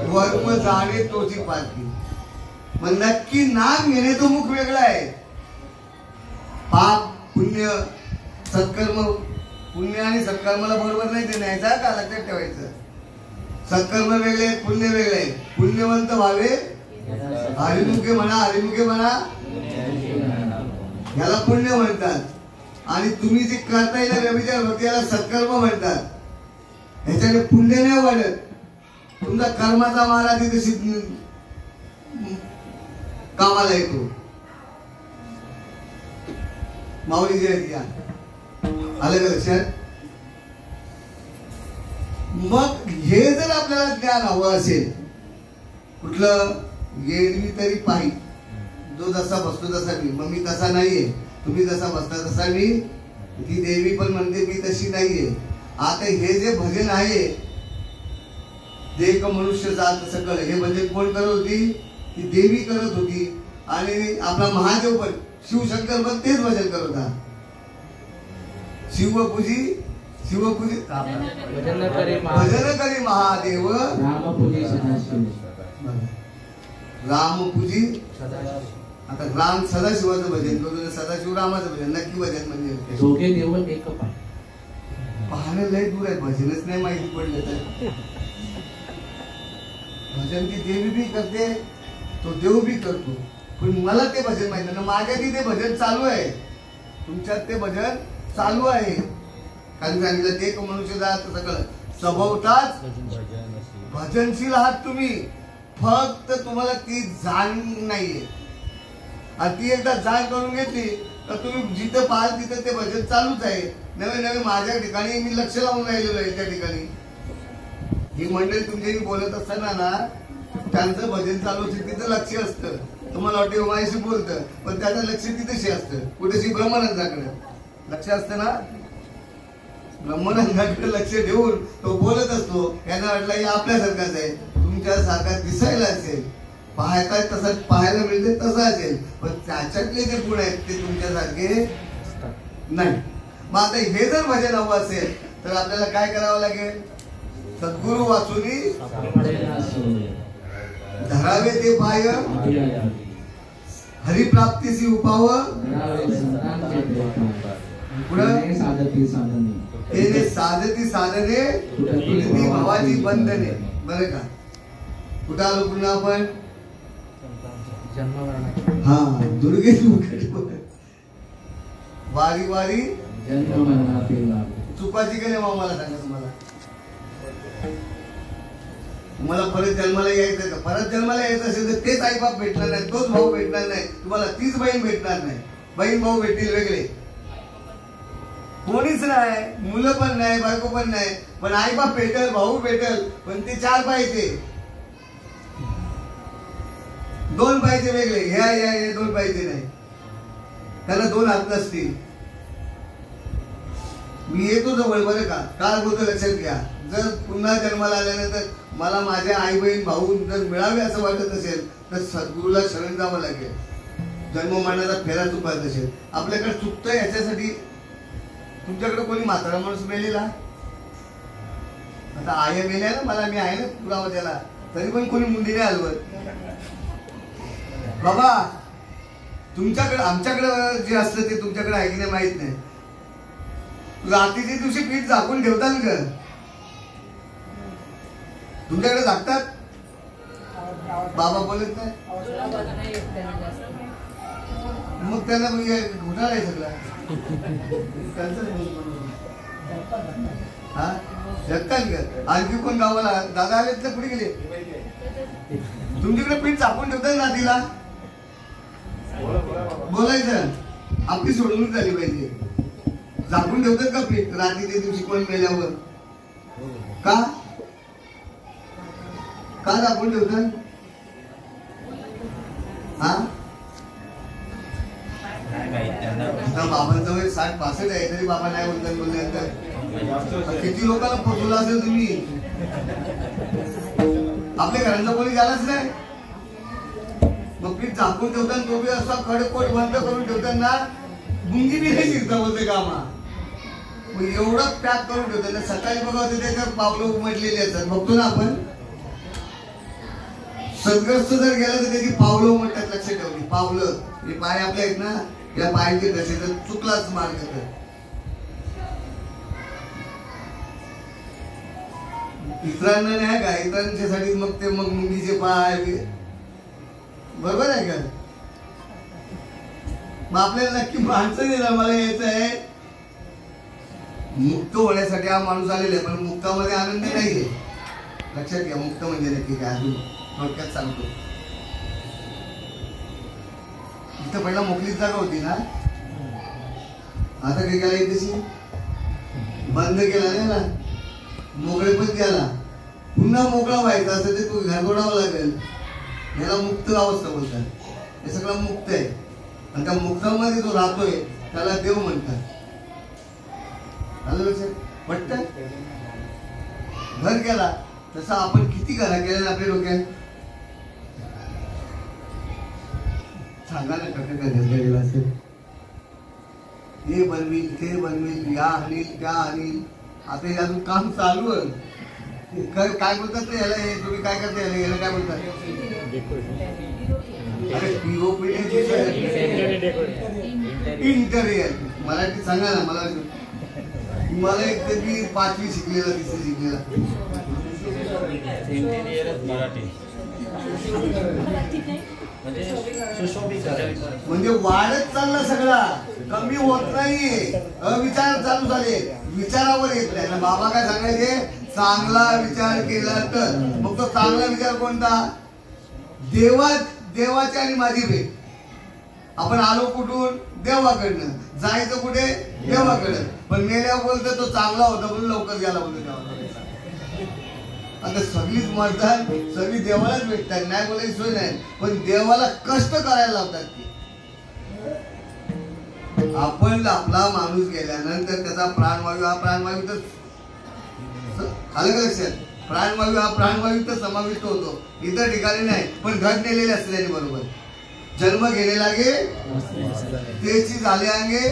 वर्म जाणे तोची पारखी. मग नक्की नाम घेणे तो मुख वेगळा आहे. पाप पुण्य सत्कर्म, पुण्य आणि सत्कर्माला बरोबर नाही ते न्यायचा का लक्षात ठेवायचं. सत्कर्म वेगळे पुण्य वेगळे. पुण्यवंत व्हावे हरिमुखे म्हणा, हरिमुखे म्हणा याला पुण्य म्हणतात. आणि तुम्ही जे करता येईल व्यभिचार होते याला सत्कर्म म्हणतात. ह्याच्याने पुण्य नाही वाढत, तुमचा कर्माचा मारा तिथे कामाला येतो. माऊली जयंती आलं का लक्षात? मग हे जर आपल्याला ज्ञान हवं असेल कुठलं, एरवी तरी पाही जो जसा बसतो तसा मी. मग मी तसा नाहीये, तुम्ही जसा बसता तसा मी. ती देवी पण म्हणते मी तशी नाहीये. आता हे जे भजन आहे देख मनुष्य जात सकळ, हे भजन कोण करत होती? ती देवी करत होती. आणि आपला महादेव पण शिवशंकर पण तेच भजन करत होता. शिवपूजी भजन करी महादेव रामपूजी. आता राम सदाशिवाचं भजन करतो, सदाशिव रामाचं भजन. नक्की भजन म्हणजे दोघे देव एक पाय. पाहणं लय दूर आहे, भजनच नाही माहिती पडलं तर. भजन ती देवी बी करते, तो देव बी करतो. पण मला ते भजन माहिती नाही. माझ्या तिथे भजन चालू आहे, तुमच्यात ते भजन चालू आहे. कारण सांगितलं ते मनुष्य जात सगळं स्वभावताच भजनशील आहात तुम्ही. फक्त तुम्हाला ती जाण नाहीये. आणि ती एकदा जाण करून घेतली तर तुम्ही जिथं पाहाल तिथं ते भजन चालूच आहे. नवे नवे माझ्या ठिकाणी मी लक्ष लावून राहिलेलो आहे. त्या ठिकाणी ही मंडळी तुमच्याशी बोलत असताना ना त्यांचं भजन चालू असतं, तिथं लक्ष असतं. तुम्हाला वाटतं माझ्याशी बोलतं पण त्याचं लक्ष तिथेशी असतं. कुठेशी ब्रह्मानंदाकडे लक्ष असतं ना. ब्रह्मानंदाकडे लक्ष ठेवून तो बोलत असतो. यांना वाटलं हे आपल्यासारखाच आहे, तुमच्यासारखा दिसायला असेल, पाहता तसं पाहायला मिळते तसं असेल, पण त्याच्यातले जे गुण आहेत ते तुमच्यासारखे नाही. मग आता हे जर भजन हवं असेल तर आपल्याला काय करावं लागेल? सद्गुरु वाचुनी धरावे ते पाय, हरिप्राप्तीसी उपाव तेने साधती साधने तुटती भावाची बंधने. बरं का? कुठं आलो पुन्हा आपण? हा दुर्गे वारी वारी चुकाची का नाही मग मला सांगा. तुम्हाला परत जन्माला यायचं का? परत जन्माला यायचं असेल तर तेच आई बाप भेटणार नाही, तोच भाऊ भेटणार नाही, तुम्हाला तीच बहीण भेटणार नाही. बहीण भाऊ भेटतील वेगळे, कोणीच नाही, मुलं पण नाही, बायको पण नाही. पण आई बाप भेटल, भाऊ भेटल, पण ते चार पाहिजे, दोन पाहिजे वेगळे. हे दोन पाहिजे नाही, त्याला दोन हात नसतील. मी येतो जवळ बरं का? काळ बोलतो लक्षात घ्या. जर पुन्हा जन्माला आल्यानंतर मला माझ्या आई बहीण भाऊ जर मिळावे असं वाटत असेल तर सद्गुरूला शरण जावं लागेल. जन्म मरणाचा फेरा चुकायचा असेल. आपल्याकडे चुकतंय याच्यासाठी तुमच्याकडे कोणी म्हातारा माणूस मेलेला? आता आई मेल्या ना, मला मी आहे ना पुरावा त्याला. तरी पण कोणी मुंडी नाही हलवत. बाबा तुमच्याकडे आमच्याकडे जे असतं ते तुमच्याकडे आहे की नाही माहित नाही. रात्रीच्या दिवशी पीठ झाकून ठेवतात का? तुमच्याकडे झाकतात? बाबा बोलत नाही मग त्यांना घोटाळा आहे सगळा. हा जगतात का? आणखी कोण गावाला दादा आलेत ना? कुठे गेले? तुमच्याकडे पीठ झाकून ठेवतात रात्रीला? बोलायचं आपली सोडवणूक झाली पाहिजे. झाकून ठेवतात का पीठ रात्रीच्या दिवशी कोण मेल्यावर? का का झाकून ठेवतात? हा बाबांचं वय 60-65 आहे तरी बाबा नाही बोलतात. बोलल्यानंतर किती लोकांना पोचवलं असेल तुम्ही? आपल्या घरांचा कोणी झालाच नाही. मग पीठ झाकून ठेवताना तो बी असा खडकोट बंद करून ठेवताना गुंगी बी नाही शिरता बोलते कामा. मग एवढं पॅक करून ठेवताना सकाळी बघा होते त्याच्यात पावलं उमटलेली असतात. बघतो ना आपण सदग्रस्त जर गेलं तर त्याची पावलं उमटतात. लक्ष ठेवली पावलं हे पाय आपले आहेत ना या पायांचे कसे तर चुकलाच मार्ग तर इतरांना नाही का? इतरांच्यासाठी मग ते मग मुंगीचे पाय बरोबर आहे का? मग आपल्याला नक्की माणसं नाही मला यायचं आहे. मुक्त होण्यासाठी हा माणूस आलेला आहे पण मुक्तामध्ये आनंद नाहीये. लक्षात घ्या मुक्त म्हणजे नक्की काय अजून थोडक्यात सांगतो. इथं पहिला मोकळीच जागा होती ना. आता काय केला तशी बंद केला नाही ना. मोकळे पण केला. पुन्हा मोकळा व्हायचा असं ते तू घरगोडावं लागेल. याला मुक्त अवस्था बोलतात. हे सगळं मुक्त आहे आणि त्या मुक्तामध्ये जो राहतोय त्याला देव म्हणतात. आलं लक्षात? वाटतं घर केला तसं आपण किती घरा केल्या ना आपल्या डोक्यात? सांगा ना कसं काय घर गेला असेल? हे बनवील ते बनवील या आणील त्या आणील. आता हे अजून काम चालू आहे. काय बोलतात ते याला? हे तुम्ही काय करता याला? याला काय बोलतात? अरे पीओपी इंटेरियर. मराठी सांगा ना मला. मला एक तर मी 5वी शिकलेला 3री शिकलेला म्हणजे वाढत चालला सगळा कमी होत नाही. अविचार चालू झाले विचारावर येत नाही. बाबा काय सांगायचे? चांगला विचार केला तर. मग तो चांगला विचार कोणता? देवाची आणि माझी भेट. आपण आलो कुठून? देवाकडनं. जायचं कुठे? देवाकडे. पण मेल्यावर बोलतो तो चांगला होता म्हणून लवकर गेला बोलतो देवाकडे. आता सगळीच मरतात सगळी देवालाच भेटतात. नाही बोलायची सोय नाही पण देवाला कष्ट करायला लावतात ते. आपण आपला माणूस गेल्यानंतर त्याचा प्राणवायू हा प्राणवायू तर आलं का लक्षात? प्राणवायू हा प्राणवायू तर समाविष्ट होतो. इतर ठिकाणी नाही पण घट नेलेले असल्याने बरोबर. जन्म घेणे लागे त्याची झाले अंगे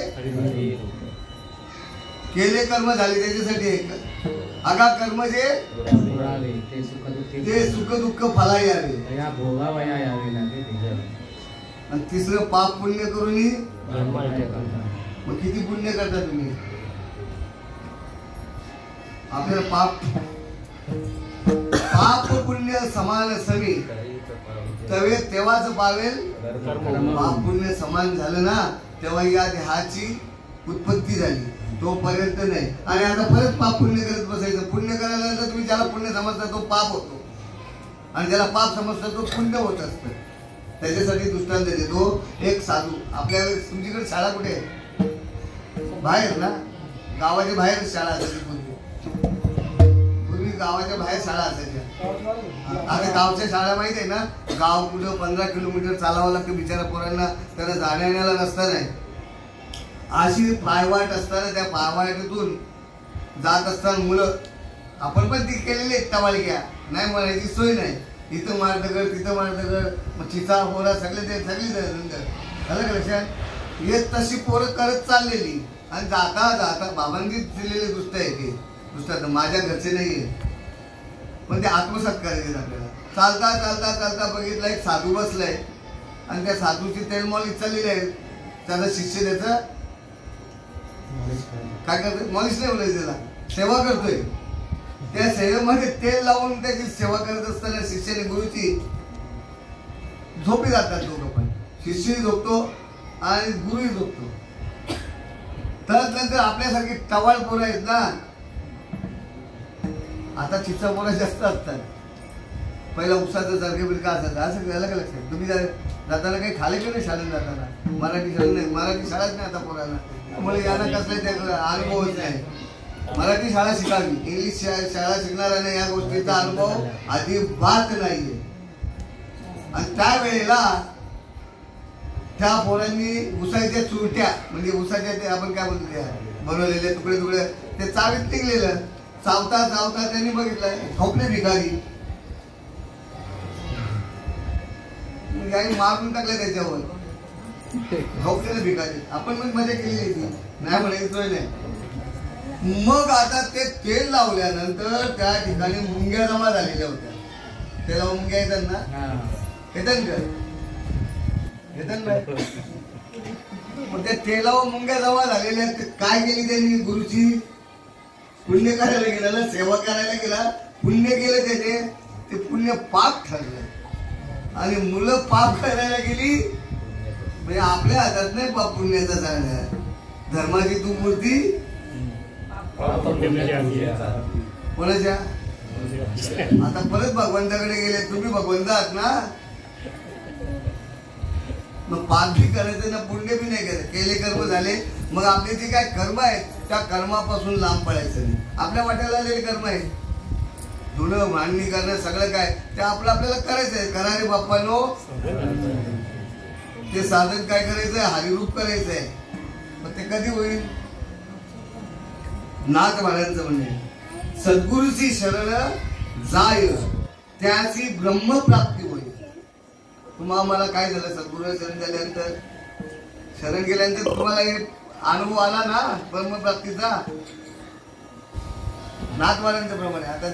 केले कर्म झाले त्याच्यासाठी. अगा कर्म जे ते सुख दुःख फला यावे. आणि तिसरं पाप पुण्य करून. मग किती पुण्य करता तुम्ही? आपल्याला पाप पुण्य समान समी तवे तेव्हाच पावेल. पाप पुण्य समान झालं ना तेव्हा या देहाची उत्पत्ती झाली. तोपर्यंत नाही. आणि आता परत पाप पुण्य करत बसायचं. पुण्य करायला तुम्ही ज्याला पुण्य समजता तो पाप होतो आणि ज्याला पाप समजता तो पुण्य होत असतं. त्याच्यासाठी दृष्टांत देतो. एक साधू आपल्या तुमच्याकडे शाळा कुठे आहे? बाहेर ना. गावाच्या बाहेर शाळा असायची. पूर्वी गावाच्या बाहेर शाळा असायच्या. आता गावच्या शाळा माहित आहे ना. गाव कुठं 15 किलोमीटर चालावं लागतं बिचारा पोरांना. त्यांना जाण्याला रस्ता नाही. अशी पायवाट असताना त्या पायवाटेतून जात असताना मुलं आपण पण ती केलेली आहेत टवाळक्या. नाही म्हणायची सोय नाही. इथं मारदगड तिथं मारदगड मग चिचा पोरा सगळे ते सगळी झालं का लक्षात? येत तशी पोरं करत चाललेली आणि जाता जाता बाबांनी दिलेले दृष्ट आहे ते. दृष्टात माझ्या घरचे नाहीये पण ते आत्मसात करायचे आपल्याला. चालता चालता चालता बघितलं एक साधू बसलाय आणि त्या साधूची तेल मॉलिश चाललेली आहे. त्याचा शिष्य त्याचं काय करतोय? मॉलिश नाही बोलायचं, त्याला सेवा करतोय. त्या सेवेमध्ये तेल लावून त्याची सेवा करत असताना शिष्याने गुरुची झोपी जातात दोघं पण. शिष्यही झोपतो आणि गुरुही झोपतो. तर नंतर आपल्यासारखी टवाळ पोरं आहेत ना, आता चिचा पोरं जास्त असतात. पहिला उपसाचं सारखे बिरका असायचं. असं झालं का लक्षात? तुम्ही जाताना काही खाले की नाही शाळेत जाताना? मराठी शाळा नाही, मराठी शाळाच नाही आता पोरांना. त्यामुळे यांना कसलं ते अनुभवच नाही. मराठी शाळा शिकावी, इंग्लिश शाळा शिकणाऱ्यांना या गोष्टीचा अनुभव अजिबात नाहीये. आणि त्यावेळेला त्या पोरांनी उसाच्या चुरट्या म्हणजे उसाच्या ते आपण काय म्हणतो त्या बनवलेले तुकडे तुकडे ते चावीत निघलेलं. चावता चावता त्यांनी बघितलं ठोकले भिकारी, काही मारून टाकले त्याच्यावर. ठोकलेलं भिकारी आपण मग मजा केलेली ती नाही म्हणायचं नाही. मग आता ते तेल लावल्यानंतर त्या ठिकाणी मुंग्या जमा झालेल्या होत्या. त्याला मुंग्या येतात ना, येतात का? येतात ना. मग त्या तेलावर मुंग्या जमा झालेल्या. काय केली त्यांनी? गुरुची पुण्य करायला गेला ना, सेवा करायला गेला, पुण्य केलं त्याने. ते पुण्य पाप ठरलं आणि मुलं पाप करायला गेली. म्हणजे आपल्या हातात नाही पाप पुण्याचा सांगणार. धर्माची तू मूर्ती कोणाच्या? आता परत भगवंताकडे गेले. तुम्ही भगवंत आहात ना, मग पाप भी करायचं ना, पुण्य बी नाही करायचं. केले कर्म झाले, मग आपले जे काय कर्म आहेत त्या कर्मापासून लांब पडायचं नाही. आपल्या वाट्याला आलेले कर्म आहेत, धुणं मांडणी करणं सगळं काय ते आपलं आपल्याला करायचंय. करारे बाप्पानो ते साधन काय करायचंय? हरिरूप करायचंय. मग ते कधी होईल? नाथ महाराजांचं म्हणणे सद्गुरूची शरण जाय त्याची ब्रह्मप्राप्ती होईल. तुम्हाला मला काय झालं? सद्गुरूला शरण झाल्यानंतर, शरण गेल्यानंतर तुम्हाला एक अनुभव आला ना ब्रह्मप्राप्तीचा. नाथ महाराजांच्या प्रमाणे आता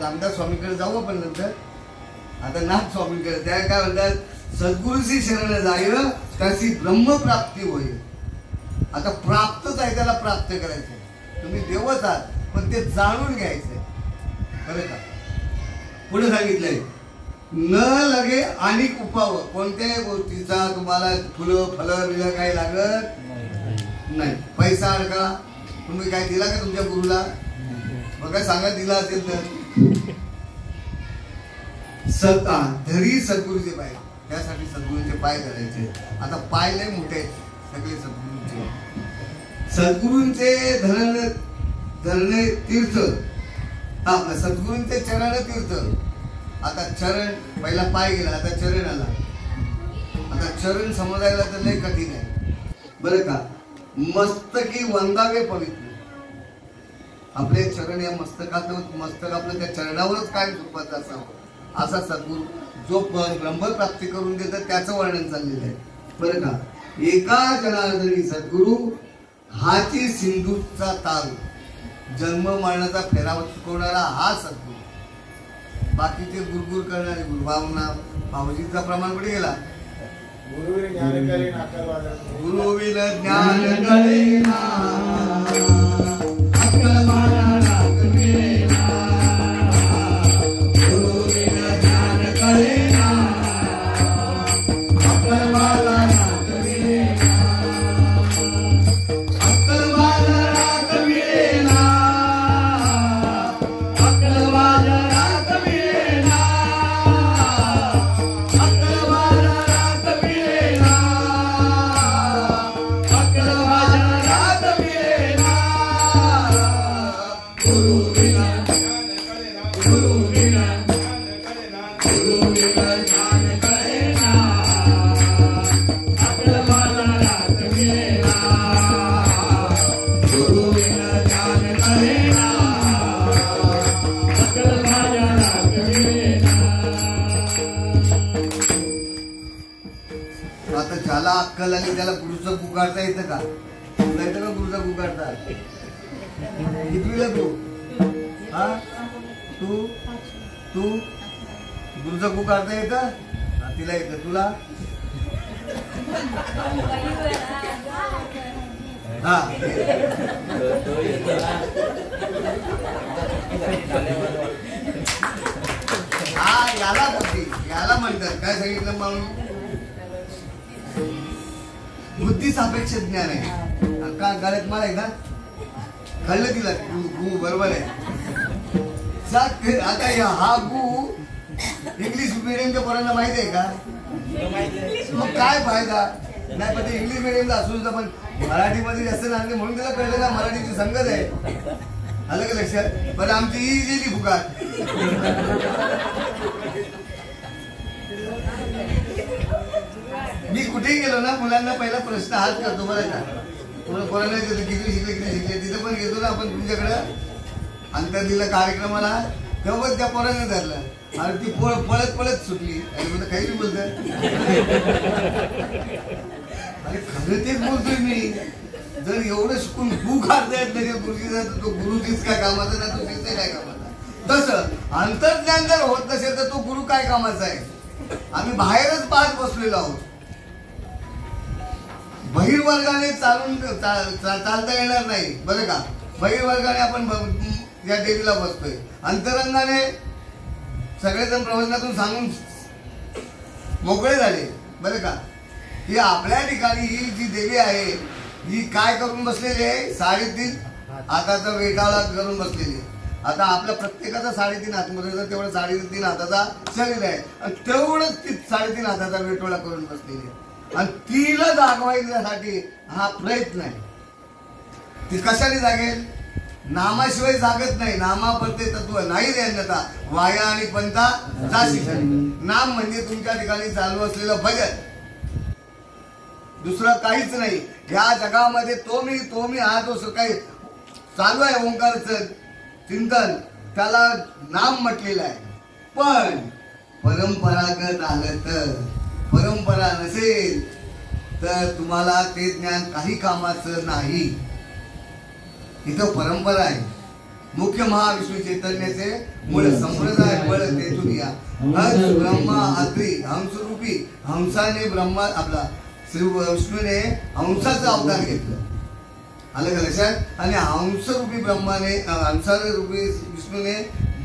रामदास स्वामीकडे जाऊ आपण नंतर. आता नाथ स्वामींकडे त्या काय म्हणतात? सद्गुरूची शरण जाय त्याची ब्रह्मप्राप्ती होईल. आता प्राप्तच आहे, त्याला प्राप्त करायचंय. तुम्ही देवच आहात पण ते जाणून घ्यायचंय. बरं का? पुढे सांगितलंय न लगे अनेक उपाव. कोणत्याही गोष्टीचा तुम्हाला फुलं फलं बिलं काही लागत नाही. पैसा अडका तुम्ही काय दिला का तुमच्या गुरुला? बघा सांगा दिला असेल तर. सत्ता धरी सद्गुरूचे पाय, त्यासाठी सद्गुरूचे पाय धरायचे. आता पाय लय मोठे सगळे सद्गुरूचे. सद्गुरूंचे धरणे तीर्थ, सद्गुरूंचे चरण तीर्थ. आता चरण पहिला पाय गेला, आता चरण आला. आता चरण समजायला तर लय कठीण आहे. बरं का? मस्तकी वंदावे पवित्र. आपले चरण या मस्तक आपलं त्या चरणावरच काय झोपायचं असावं असा सद्गुरू जो ब्रह्मप्राप्ती करून देतात त्याचं वर्णन चाललेलं आहे. बरं का? एका जनार्दनी सद्गुरू हाची सिंधूचा तारू. जन्म मरणाचा फेरावा चुकवणारा हा सद्गुरू. बाकीचे गुरगुर करणारे गुरुभावना भाऊजीचा प्रमाण कुठे गेला? गुरुविन ज्ञान कळेना अक्कल आली त्याला गुरुचं पुकारता येतं का? नाही तर गुरुचा पुकारता. कितवीला तू? हा तू तू गुरुचं गु काढता येतं? तिला येतं, तुला? हा याला बुद्धी, याला म्हणतात काय सांगितलं म्हणून? बुद्धी सापेक्ष ज्ञान आहे. का गळ्यात मला आहे ना, कळलं तिला गु बरोबर आहे. आता हा गु इंग्लिश मिडियमच्या पोरांना माहिती आहे का? मग काय फायदा नाही. पण ते इंग्लिश मिडियमला असू सुद्धा पण मराठीमध्ये जास्त आणले म्हणून त्याला कळलं ना मराठीची संगत आहे. आलं का लक्षात? पण आमची ही गेली फुकाट. मी कुठेही गेलो ना मुलांना पहिला प्रश्न हाच करतो बरं का. कोणाला किती शिकले तिथं पण घेतो ना आपण तुमच्याकडं अंतर्दिला कार्यक्रमाला, तेव्हा त्या पोराने धरलं आणि ती पळत सुटली. आणि काही बोलत अरे खरं तेच बोलतोय मी. जर एवढं शिकून गु काढता येत नाही गुरुजीचा, तो गुरुजीच काय कामाचा ना, तो शिकते काय कामाचा. तसं अंतर्ज्ञान जर होत नसेल तर तो गुरु काय कामाचा आहे? आम्ही बाहेरच पाहत बसलेलो आहोत. बहिर्वर्गाने चालता येणार नाही बरं का. बहिर्वर्गाने आपण या देवीला बसतोय, अंतरंगाने सगळेजण प्रवचनातून सांगून मोकळे झाले बरं का. ही आपल्या ठिकाणी ही जी देवी आहे ही काय करून बसलेली आहे? 3.5 हाताचा वेटाळा करून बसलेली. आता आपल्या प्रत्येकाचा 3.5 हातमध्ये तेवढं 3.5 हाताचा शरीर आहे आणि तेवढंच ती 3.5 हाताचा वेटोळा करून बसलेली आहे. आणि तिला जागवायसाठी हा प्रयत्न आहे. ती कशाने जागेल? नामाशिवाय जागत नाही. नामापरते तत्व नाही रे अन्यथा वाया आणि पंथा जाशी. नाम म्हणजे तुमच्या ठिकाणी चालू असलेलं भजन, दुसरं काहीच नाही. या जगामध्ये तो मी हा जो काही चालू आहे ओंकारचं चिंतन, त्याला नाम म्हटलेलं आहे. पण परंपरागत आलं तर, परंपरा नसेल तर तुम्हाला ते ज्ञान काही कामाचं नाही. इथं परंपरा आहे. मुख्य महाविष्णू चैतन्याचे मूळ संप्रदाय बळ तेथून या. हंस ब्रह्मा अत्री हंसरूपी हंसाने ब्रह्मा आपला श्री विष्णूने हंसाचा अवतार घेतलं. आलं का लक्षात? आणि हंसरूपी ब्रह्माने हंसारूपी विष्णूने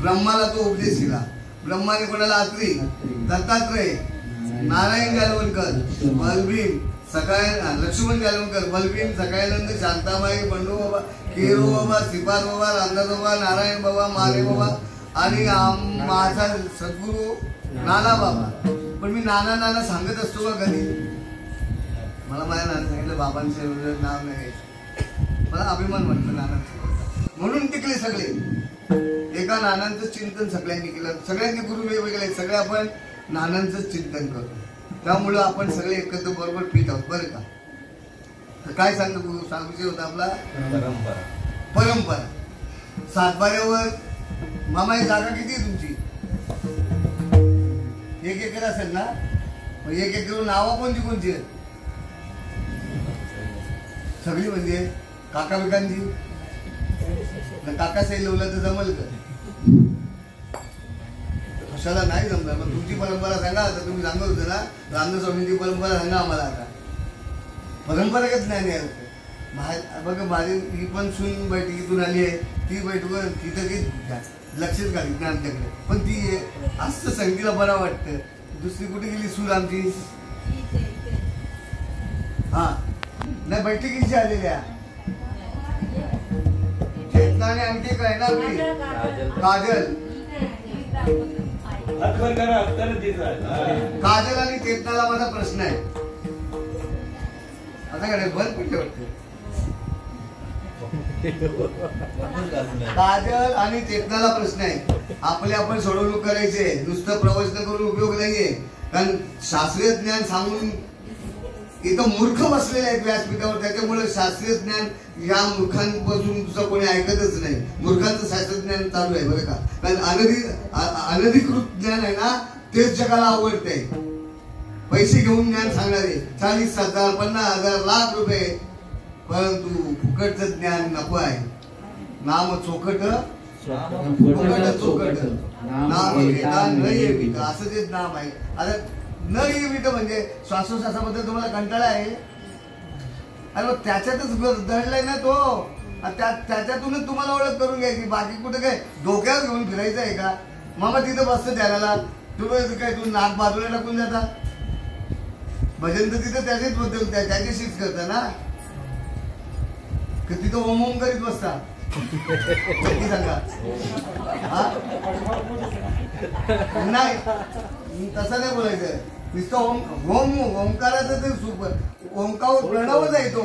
ब्रह्माला तो उपदेश दिला. ब्रह्माने कोणाला? अत्री, दत्तात्रय, नारायण जालवणकर, बलभीम, सकाळ लक्ष्मण जालवणकर, बलभीम, सकाळानंद, शांताबाई, बंडू बाबा, केरो बाबा, श्रीपाद बाबा, रामदास बाबा, नारायण बाबा, मारे बाबा आणि माझा सद्गुरू नाना बाबा. पण मी नाना सांगत असतो का कधी? मला माझ्या नाना सांगितलं बाबांचे नाव नाही, मला अभिमान वाटतं नानांचं. म्हणून टिकले सगळे. एका नानांचं चिंतन सगळ्यांनी केलं. सगळ्यांचे गुरु वेगवेगळे, सगळे आपण नानांचं चिंतन करतो. त्यामुळं आपण सगळे एकत्र बरोबर पीठ आहोत बरं का. तर काय सांगू होता आपला? परंपरा. सातबाऱ्यावर मामा ही जागा किती आहे तुमची? 1 एकर असेल ना? 1 एकर नावा कोणची आहेत? सगळी म्हणजे काका बिकांची. काका सही लावलं तर जमल का? कशाला नाही जमणार. मग तुमची परंपरा सांगा. आता तुम्ही सांगत होते ना रामदास स्वामींची परंपरा सांगा आम्हाला. आता परंपरागत ज्ञान आहे. बघा माझी ही पण सून बैठकीतून आली आहे. ती बैठक तिथं काही लक्षच घालीत नाही आमच्याकडे. पण ती असतं संगीला बरं वाटतं. दुसरी कुठे गेली सून आमची? हा नाही बैठकीची आलेल्या चेतनाने आणखी काय ना काजल. काजल आणि चेतनाला माझा प्रश्न आहे. आता कडे बंद कुठे वाटते? काजल आणि चेतनाला प्रश्न आहे. आपण सोडवणूक करायचे. नुसतं प्रवचन करून उपयोग नाहीये. कारण शास्त्रीय ज्ञान सांगून इथं मूर्ख बसलेले आहेत व्यासपीठावर. त्याच्यामुळे शास्त्रीय ज्ञान या मूर्खांपासून दुसरं कोणी ऐकतच नाही. मूर्खांचं शास्त्रज्ञान चालू आहे बरं का. कारण अनधिकृत ज्ञान आहे ना तेच जगाला आवडतंय. पैसे घेऊन ज्ञान सांगणारे 40,000, 50,000, लाख रुपये. परंतु फुकटचं ज्ञान नको आहे. नाम चोखट फुकट चोकट नाम घेता न येवित असं जे नाम आहे. आता न येवित म्हणजे श्वासोश्वासाबद्दल तुम्हाला कंटाळा आहे. अरे मग त्याच्यातच दडलाय ना तो. त्याच्यातूनच तुम्हाला ओळख करून घ्यायची. बाकी कुठे काय डोक्यावर घेऊन फिरायचं आहे का? मामा तिथं बसतं ध्यानाला, तुम्ही काय तू नाक बाजूला टाकून जाता. भजन तर तिथं त्याचेच बद्दल त्याच्याशीच करता ना. तिथं ओम ओम करीत बसता. सांगा नाही, तसं नाही बोलायचं. नुसतं ओंकाराचं ते ओंकार प्रणवच आहे तो.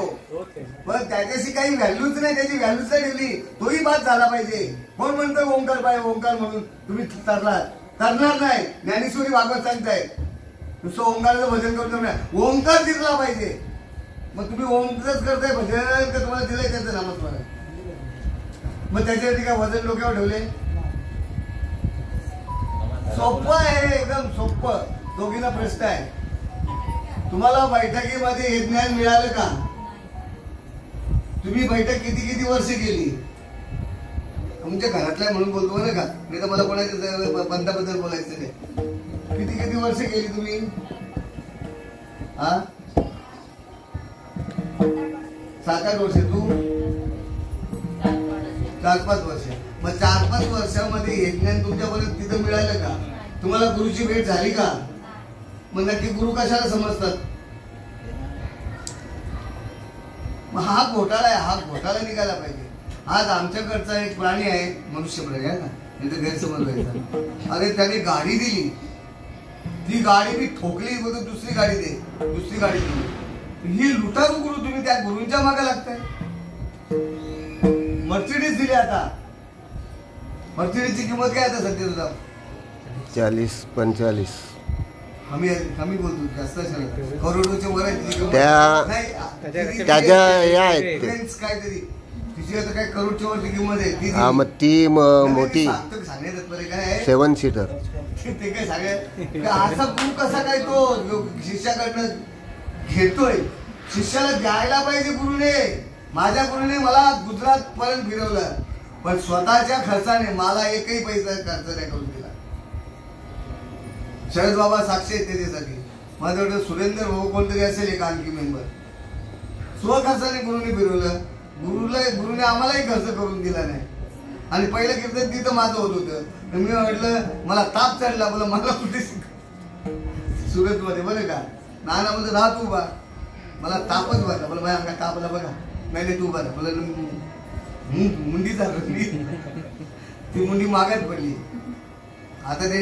पण त्याच्याशी काही व्हॅल्यूच नाही. त्याची व्हॅल्यूच नाही ठेवली तोही बाद झाला पाहिजे. कोण म्हणतं ओंकार पाहिजे ओंकार म्हणून तुम्ही तरणार नाही. ज्ञानेश्वरी भागवत सांगताय नुसतं ओंकाराचं भजन करतो नाही, ओंकार दिसला पाहिजे. मग तुम्ही ओंकारच करताय भजन का तुम्हाला दिलंय त्याचं नामस्मरण? मग त्याच्यावरती काय वजन डोक्यावर ठेवले? सोपं आहे, एकदम सोपं. दोघींना प्रश्न आहे. तुम्हाला बैठकीमध्ये हे ज्ञान मिळालं का? तुम्ही बैठक किती किती वर्ष केली? तुमच्या घरातल्या म्हणून बोलतो बरं का, मी तर मला कोणाच्या बंधाबद्दल बोलायचं नाही. किती किती वर्ष केली तुम्ही? हा 7-8 वर्ष. तू 4-5 वर्ष. मग 4-5 वर्षामध्ये हे ज्ञान तुमच्यापर्यंत तिथं मिळालं का? तुम्हाला गुरुची भेट झाली का? मग नक्की गुरु कशाला समजतात? मग हा घोटाळा आहे. हा घोटाळा निघाला पाहिजे. आज आमच्याकडचा एक प्राणी आहे, मनुष्य प्राणी आहे ना, नाही तर गैरसमज व्हायचा. अरे त्याने गाडी दिली, ती गाडी मी ठोकली, बोलतो दुसरी गाडी दे, दुसरी गाडी दिली. ही लुटारू गुरु, तुम्ही त्या गुरूंच्या मागे लागताय. मर्सिडीज दिली. आता मर्सिडीजची किंमत काय आता सध्या तुझा? 40-45. कमी बोलतो, जास्त करोडोच्या वर आहे. त्याच्या या आहेत काहीतरी तिची आता काय करोडच्या वरची किंमत आहे ती. हा, मग ती मोठी सांगण्यात काय 7 सीटर. ते काय सांगाय असा गुरु कसा काय तो शिष्याकडनं घेतोय? शिष्याला द्यायला पाहिजे गुरुने. माझ्या गुरुने मला गुजरात पर्यंत फिरवलं, पण स्वतःच्या खर्चाने मला एकही पैसा खर्च नाही करून दिला. शरद बाबा साक्षी आहेत त्याच्यासाठी. माझ्या वाटतं सुरेंद्र भाऊ कोणतरी असेल एक आणखी मेंबर. स्वखर्चाने गुरुने फिरवलं. गुरुने आम्हालाही खर्च करून दिला नाही. आणि पहिलं कीर्तन तिथं माझं होत होतं. मी म्हटलं मला ताप चढला, बोला मला कुठे सुरत मध्ये बरं का नाना मध्ये राहा तू बा, मला तापच बघा. बोला माझ्या अंगात तापला बघा. नाही तू बघा. बोला मुंडी झाली, ती मुंडी मागात पडली. आता ते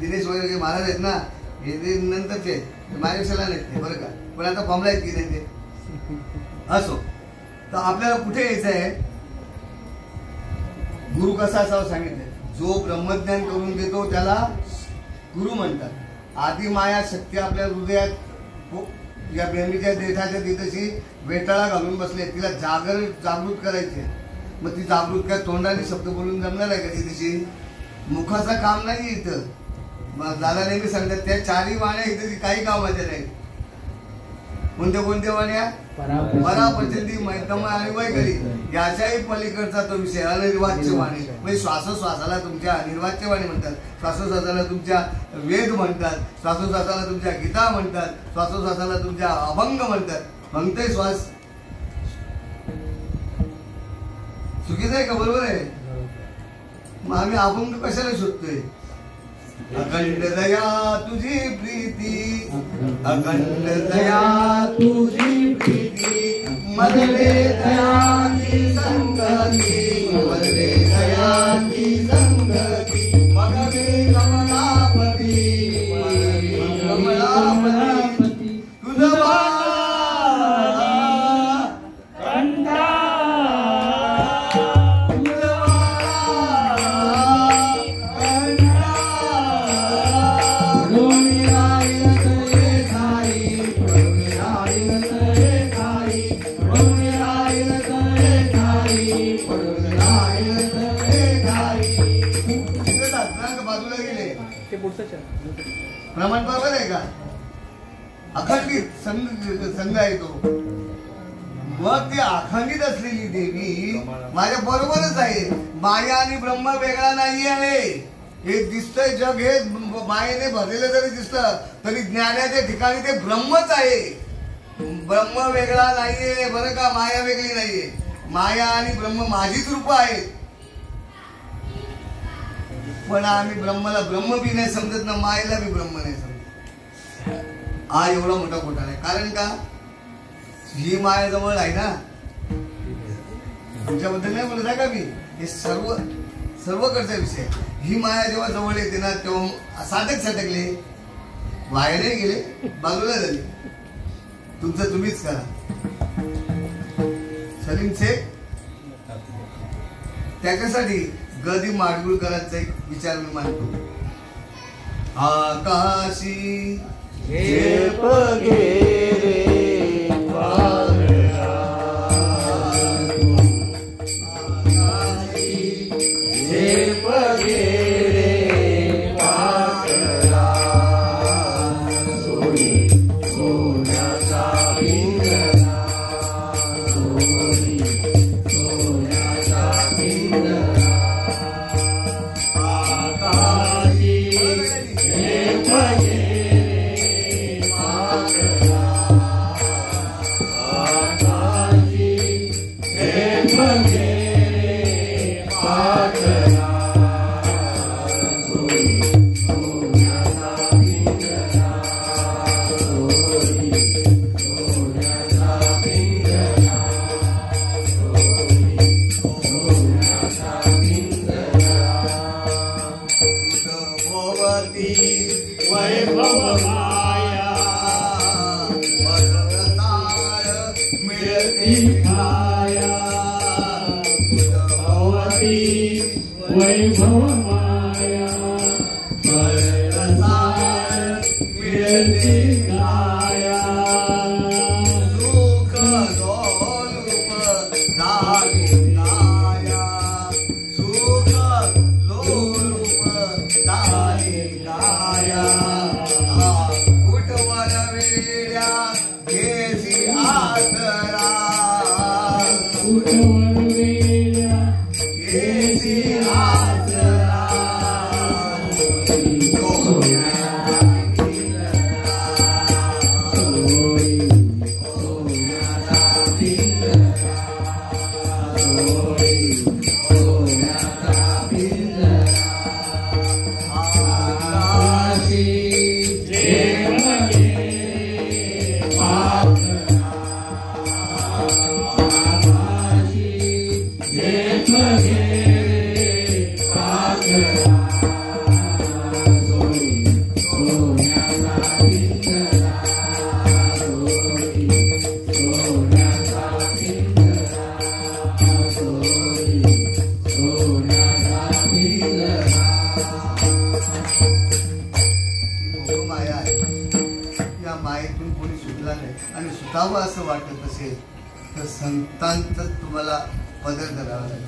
दिनेश वगैरे महाराज आहेत ना, हे नंतरचे माझ्यापेक्षाला नाहीत ते बरं का, पण आता फॉर्मला आहेत की नाही ते. असो, तर आपल्याला कुठे यायचं आहे? गुरु कसा असावं सांगितलंय. जो ब्रह्मज्ञान करून देतो त्याला गुरु म्हणतात. आधी माया शक्ती आपल्या हृदयात या प्रेमीच्या देठाच्या तिथेशी वेटाळा घालून बसले. तिला जागृत करायचे. मग ती जागृत काय तोंडाने शब्द बोलून जमणार आहे का? तिथेशी मुखाचं काम नाही इथं. दादा नेहमी सांगतात त्या 4ही वाण्या इथे काही कामाच्या नाही. कोणत्या वाण्या? परापचंदी, मैतम आणि वैखरी. याच्याही पलीकडचा तो विषय अनिर्वाच्य वाणी. म्हणजे श्वासोश्वासाला तुमच्या अनिर्वाच्य वाणी म्हणतात. श्वासोश्वासाला तुमच्या वेद म्हणतात. श्वासोश्वासाला तुमच्या गीता म्हणतात. श्वासोश्वासाला तुमच्या अभंग म्हणतात. म्हणतोय श्वास चुकीचं आहे का? बरोबर आहे. मग आम्ही अभंग कशाला शोधतोय? अखंड दया तुझी प्रीती, अखंड दया तुझी प्रीती, मधले दयाची संगती, मधले दयाची संगती, मगरी कमलापती, मगरी कमलापती, तुझं प्रमाण बरोबर आहे का? अखंडित संघ आहे तो. मग ती अखंडित असलेली देवी माझ्या बरोबरच आहे. माया आणि ब्रह्म वेगळा नाही आहे. हे दिसतंय जग हे मायेने भरलेलं जरी दिसलं तरी ज्ञानाच्या ठिकाणी ते ब्रह्मच आहे. ब्रह्म वेगळा नाहीये बरं का, माया वेगळी नाहीये. माया आणि ब्रह्म माझीच रूप आहेत. पण आम्ही ब्रह्माला ब्रह्म बी नाही समजत ना मायेला बी ब्रह्म नाही समजत. हा एवढा मोठा घोटाळा आहे. कारण का ही माया जवळ आहे ना. तुमच्याबद्दल नाही बोलत आहे का मी, हे सर्वकडचा विषय. ही माया जेव्हा जवळ येते ना तेव्हा साधक सटकले, बाहेर गेले, बाजूला झाले. तुमचं तुम्हीच करा. सलीम शेख त्याच्यासाठी गदी माडगुळकरांचा एक विचार मी मांडतो. आकाशी झेप घे आणि सुटावं असं वाटत असेल तर संतांचा तुम्हाला पदर करावा लागेल.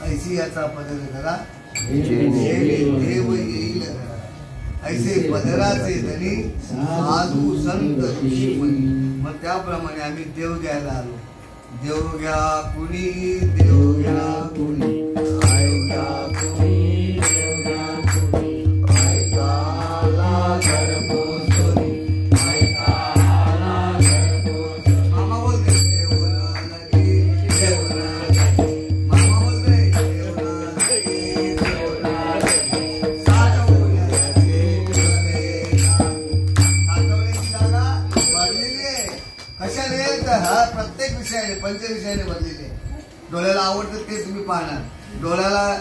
ऐसी याचा पदर करा देव येईल. ऐसे पदराचे धनी साधू संत ऋषीमुनी. मग त्याप्रमाणे आम्ही देव द्यायला आलो. देव घ्या कुणी, देव घ्या कुणी, पंचविषयाने भरलेले. डोळ्याला आवडतं ते तुम्ही पाहणार. डोळ्याला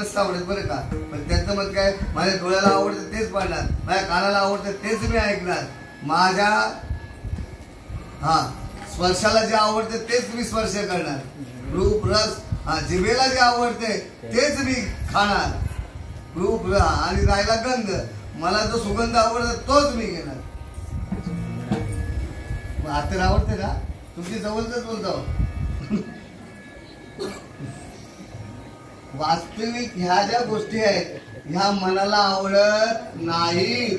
नसतं आवडत बरं का, पण त्यांचं मत काय, माझ्या डोळ्याला आवडतं तेच पाहणार, माझ्या कानाला आवडतं तेच मी ऐकणार, माझ्या स्पर्शाला जे आवडतं तेच मी स्पर्श करणार, रूप रस जिभेला जे आवडते तेच मी खाणार, रूप आणि राहिला गंध, मला जो सुगंध आवडतो तोच मी घेणार. आता आवडते का तुमची जवळच बोलतो. वास्तविक ह्या ज्या गोष्टी आहेत ह्या मनाला आवडत नाही.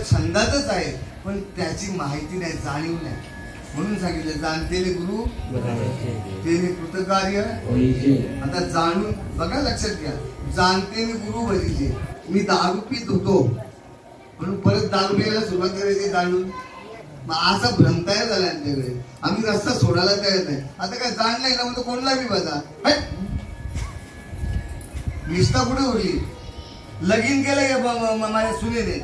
छंदातच आहे पण त्याची माहिती नाही, जाणीव नाही. म्हणून सांगितलं जाणतेले गुरु तेने कृतकार्य. आता जाणून बघा, लक्षात घ्या, जाणतेने गुरु भरीचे. मी दारू पित होतो म्हणून परत दारू प्यायला सुरुवात करायची जाणून. मग असा भ्रम तयार झाला आमच्याकडे. आम्ही रस्ता सोडायला तयार नाही. आता काय जाणलंय ना, म्हणजे कोणला बी बघा निष्ठा कुठे उरली. लगीन केलं माझ्या सुनेने,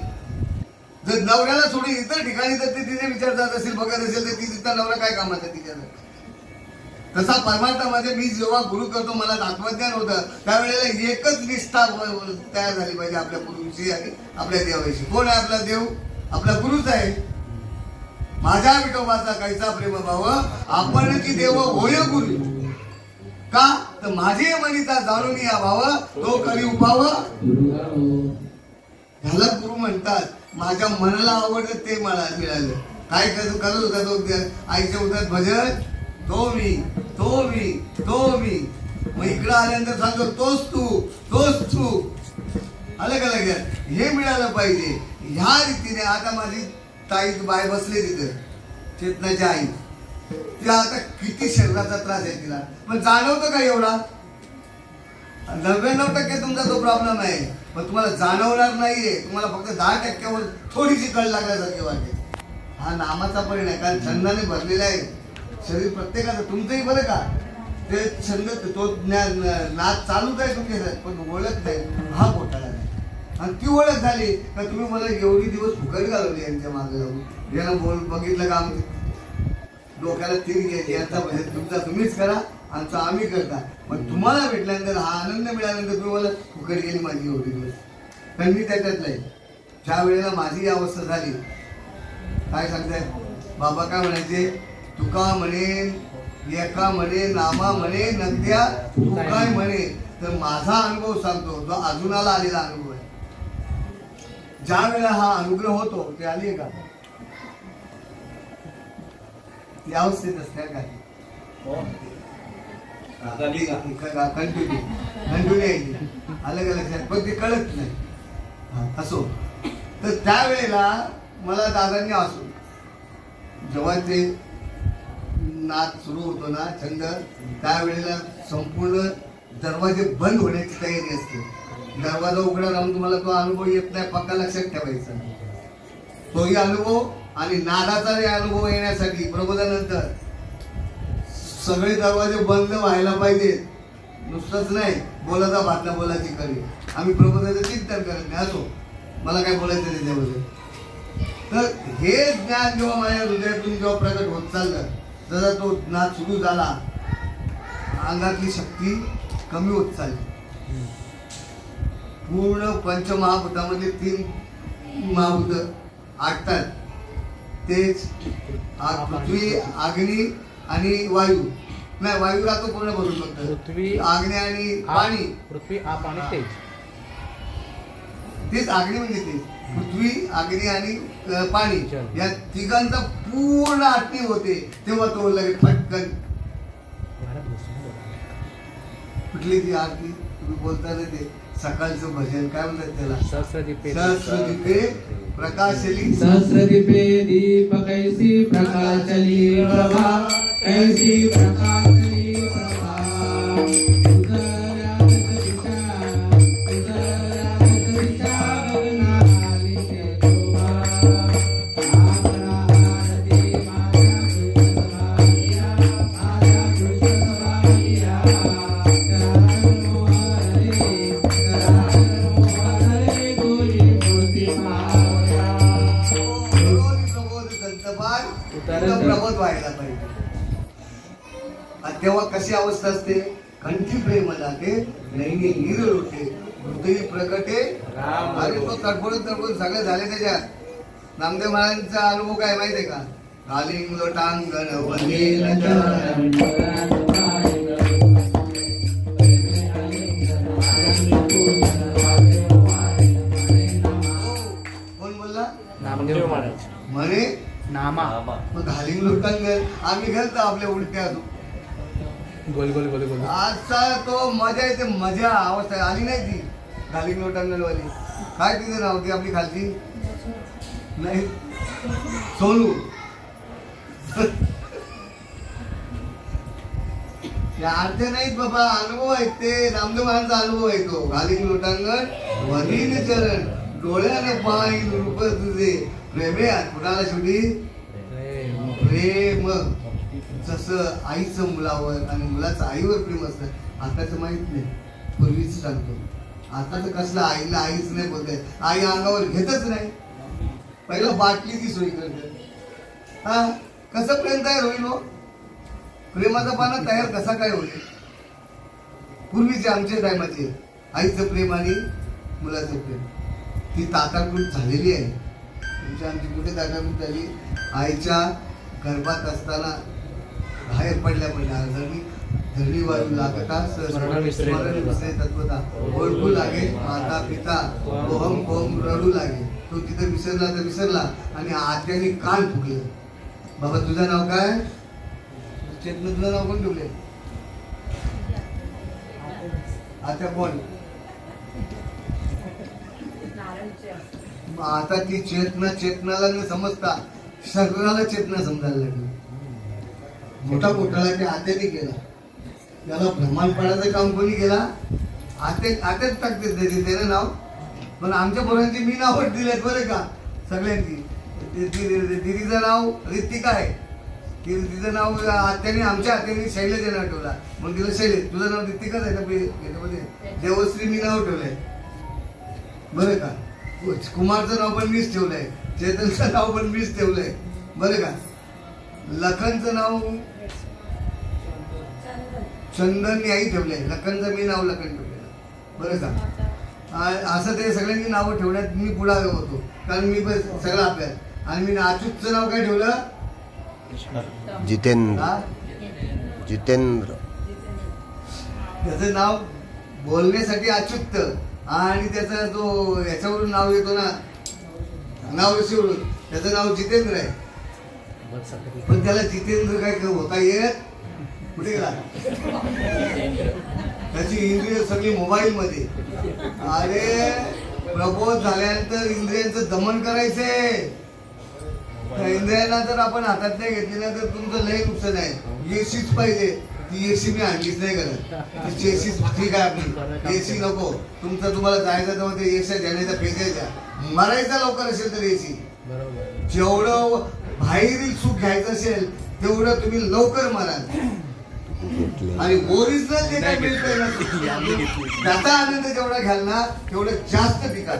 जर नवऱ्याला सोडून इतर ठिकाणी तर ते तिने विचार जात असेल, बघत असेल तर तिचा नवरा काय कामाचा तिच्याला. तसा परमार्थामध्ये मी जेव्हा गुरु करतो, मला आत्मज्ञान होतं त्यावेळेला एकच निष्ठा तयार झाली पाहिजे आपल्या गुरुविषयी आणि आपल्या देवाविषयी. कोण आहे आपला देव? आपला गुरुच आहे. माझ्या विठोबाचा कैसा प्रेम भाव आपण की देव होय गुरु. का तर माझे मनीचा जाणून या भाव तो करी उपाव. ह्याला गुरु म्हणतात. माझ्या मनाला आवडतं ते मला मिळालं. काय करत होता तो आईच्या उद्यात भजन, तो मी तो मी तो मी. मग इकडं आल्यानंतर सांगतो तोच तू तोच तू. आलं का लक्षात? हे मिळालं पाहिजे. ह्या रीतीने आता माझी ताई बाय बसले तिथं, चेतनाची आई. तिला आता किती शरीराचा त्रास आहे तिला, पण जाणवतं का एवढा? 99% तुमचा तो प्रॉब्लेम आहे, पण तुम्हाला जाणवणार नाहीये. तुम्हाला फक्त 10% थोडीशी कळ लागल्यासारखी वाटते. हा नामाचा परिणाम, कारण छंदाने भरलेला आहे शरीर प्रत्येकाचं. तुमचंही बरं का, ते छंद तो नाच चालूच आहे तुमच्या, पण ओळख नाही. हा घोटाळा नाही. आणि ती ओळख झाली का तुम्ही मला एवढी दिवस फुकट घालवली यांच्या मागे जाऊन. यानं बघितलं का आम्ही डोक्याला तीर घ्यायची, यांचा भजन तुमचा तुम्हीच करा, आमचं आम्ही करता. पण तुम्हाला भेटल्यानंतर हा आनंद मिळाल्यानंतर तुम्ही मला फुकट गेली माझी एवढी दिवस. पण मी त्याच्यात नाही. ज्या वेळेला माझी ही अवस्था झाली, काय सांगताय बाबा, काय म्हणायचे? तुका म्हणे एका म्हणे नामा म्हणे नद्या तू काय म्हणे. तर माझा अनुभव सांगतो, जो अजूनाला आलेला अनुभव आहे. ज्या वेळेला हा अनुग्रह होतो ते आली का ती अवस्थेत असते काय कंटिन्यू यायची. अलग लक्षात, पण ते कळत नाही. असो तर त्यावेळेला मला दादांनी असो, जेव्हा ते नाच सुरू होतो ना, छंद, त्यावेळेला संपूर्ण दरवाजे बंद होण्याची तयारी असते. दरवाजा उघडा राहून तुम्हाला तो अनुभव येत नाही, पक्का लक्षात ठेवायचा. तोही अनुभव आणि नादाचाही अनुभव येण्यासाठी प्रबोधानंतर सगळे दरवाजे बंद व्हायला पाहिजेत. नुसतंच नाही बोलाचा भातला बोलाची करी. आम्ही प्रबोधाचं चिंतन करत नाही. असो, मला काय बोलायचं त्याच्याबद्दल. तर हे ज्ञान जेव्हा माझ्या हृदयातून जेव्हा प्रकट होत चाललं, जसा तो नाच सुरू झाला, अंगातली शक्ती कमी होत चालली. पूर्ण पंचमहाभूतामध्ये 3 महाभूत आटतात. तेच पृथ्वी, अग्नी आणि वायू. नाही, वायू राहतो पूर्ण भरून फक्त. पृथ्वी, अग्नी आणि पाणी. पृथ्वी, आप आणि तेज. तेच अग्नी म्हणजे तेच पृथ्वी, अग्नी आणि पाणी या तिघांचा पूर्ण आटणी होते तेव्हा तो लगेच फटकन कुठली ती आरती तुम्ही बोलताना ते सकाळचं भजन काय म्हणतात त्याला सहस्रदीपे प्रकाशली सहस्रदीपे दीप कैसी प्रकाशली प्रभा कैसी प्रकाशली प्रभा प्रबोध व्हायला पाहिजे. तेव्हा कशी अवस्था असते? कंठी प्रेम लागे नैनी नीर लोटे हृदय प्रगटे. अरे तो तडफडून सगळे झाले त्याच्यात. नामदेव महाराजांचा अनुभव काय माहितीये का? कालिंग लोटांगण वंदेल कोण बोलला? नामदेव महाराज म्हणे नामा. मग घालिंग लोटांगण आम्ही घालतो आपल्या उलट्या गोल गोल गोल गोल. आजचा तो मजा येते, मजा अवस्था आली नाही ती घालिंग लोटांगण वाली. काय तिचं नाव ती आपली खालची नाही सोनू. या अर्थ नाहीत बाबा, अनुभव आहेत ते. नामदेव महाराजांचा अनुभव आहे तो. घालिंग लोटांगण वरील चरण डोळ्याने पाय रूप तुझे प्रेमे. कुणाला शेवटी प्रेम. जसं आईचं मुलावर आणि मुलाचं आईवर प्रेम असतं. आताच माहित नाही, पूर्वीच सांगतो. आता तर कसलं आईला आईच नाही बोलत. आई अंगावर घेतच नाही. पहिला बाटलीची सोय करते. हा कसं प्रेम तयार होईल हो? प्रेमाचा पाना तयार कसा काय होईल? पूर्वीचे आमच्या टायमाचे आईचं प्रेम आणि मुलाचं प्रेम ती ताटातूट झालेली आहे. आमची कुठे ताटातूट झाली? आईच्या गर्भात असताना बाहेर पडल्या धरणी वाळू लागता स्मरण विसरे तत्वता ओळखू लागे माता पिता ओहम कोम रडू लागे. तो तिथे विसरला तर विसरला आणि आत्याने कान फुकले. बाबा तुझं नाव काय? चेतन. तुझं नाव कोण ठेवले? आत्या कोण? आता ती चेतनाला न समजता सगळ्याला चेतना समजायला लागली. मोठा घोटाळा त्या आत्याने केला. त्याला ब्रह्मांडपणाचं काम कोणी केला? आत्याच टाकते त्याचं नाव. पण आमच्या पोरांची मी नाव दिलेत बरं का सगळ्यांची. दिदीचं नाव रितिका आहे. तिचं नाव आत्याने आमच्या आत्याने शैलेचं नाव ठेवला. मग तिला शैलेश. तुझं नाव रितिकाच आहे ना? याच्यामध्ये देवश्री मी नाव ठेवलंय बरं का. कुमारचं नाव पण मीच ठेवलंय. चेतनचं नाव पण मीच ठेवलंय बरं का. लखनचं नाव चंदन आई ठेवलंय. लखनचं मी नाव लखन ठेवलेलं बरं का. असं ते सगळ्यांनी नावं ठेवण्यात मी पुढावे होतो, कारण मी सगळं अभ्यास. आणि मी अच्युतचं नाव काय ठेवलं? जितेंद्र. जितेंद्र त्याचं नाव बोलण्यासाठी अच्युत आणि त्याचा जो याच्यावरून नाव येतो ना नाववरून त्याचं नाव जितेंद्र आहे. पण त्याला जितेंद्र काय होता येत? कुठे गेला? त्याची इंद्रिय सगळी मोबाईल मध्ये. अरे प्रबोध झाल्यानंतर इंद्रियांचं दमन करायचंय. त्या इंद्रियांना जर आपण हातात नाही घेतली ना तर तुमचं लय नुकसान आहे. एसीच पाहिजे. ती एसी मी आणलीच नाही करत. एसी ठीक आहे आपली, एसी नको. तुम्हाला जायचं तेव्हा ते एसी जाण्याचा फेकायचा. मरायचा लवकर असेल तर एसी. जेवढं बाहेरील सुख घ्यायचं असेल तेवढं तुम्ही लवकर माराल. आणि ओरिजिनल जे काही मिळतंय ना त्याचा आनंद जेवढा घ्याल ना तेवढं जास्त पिकाल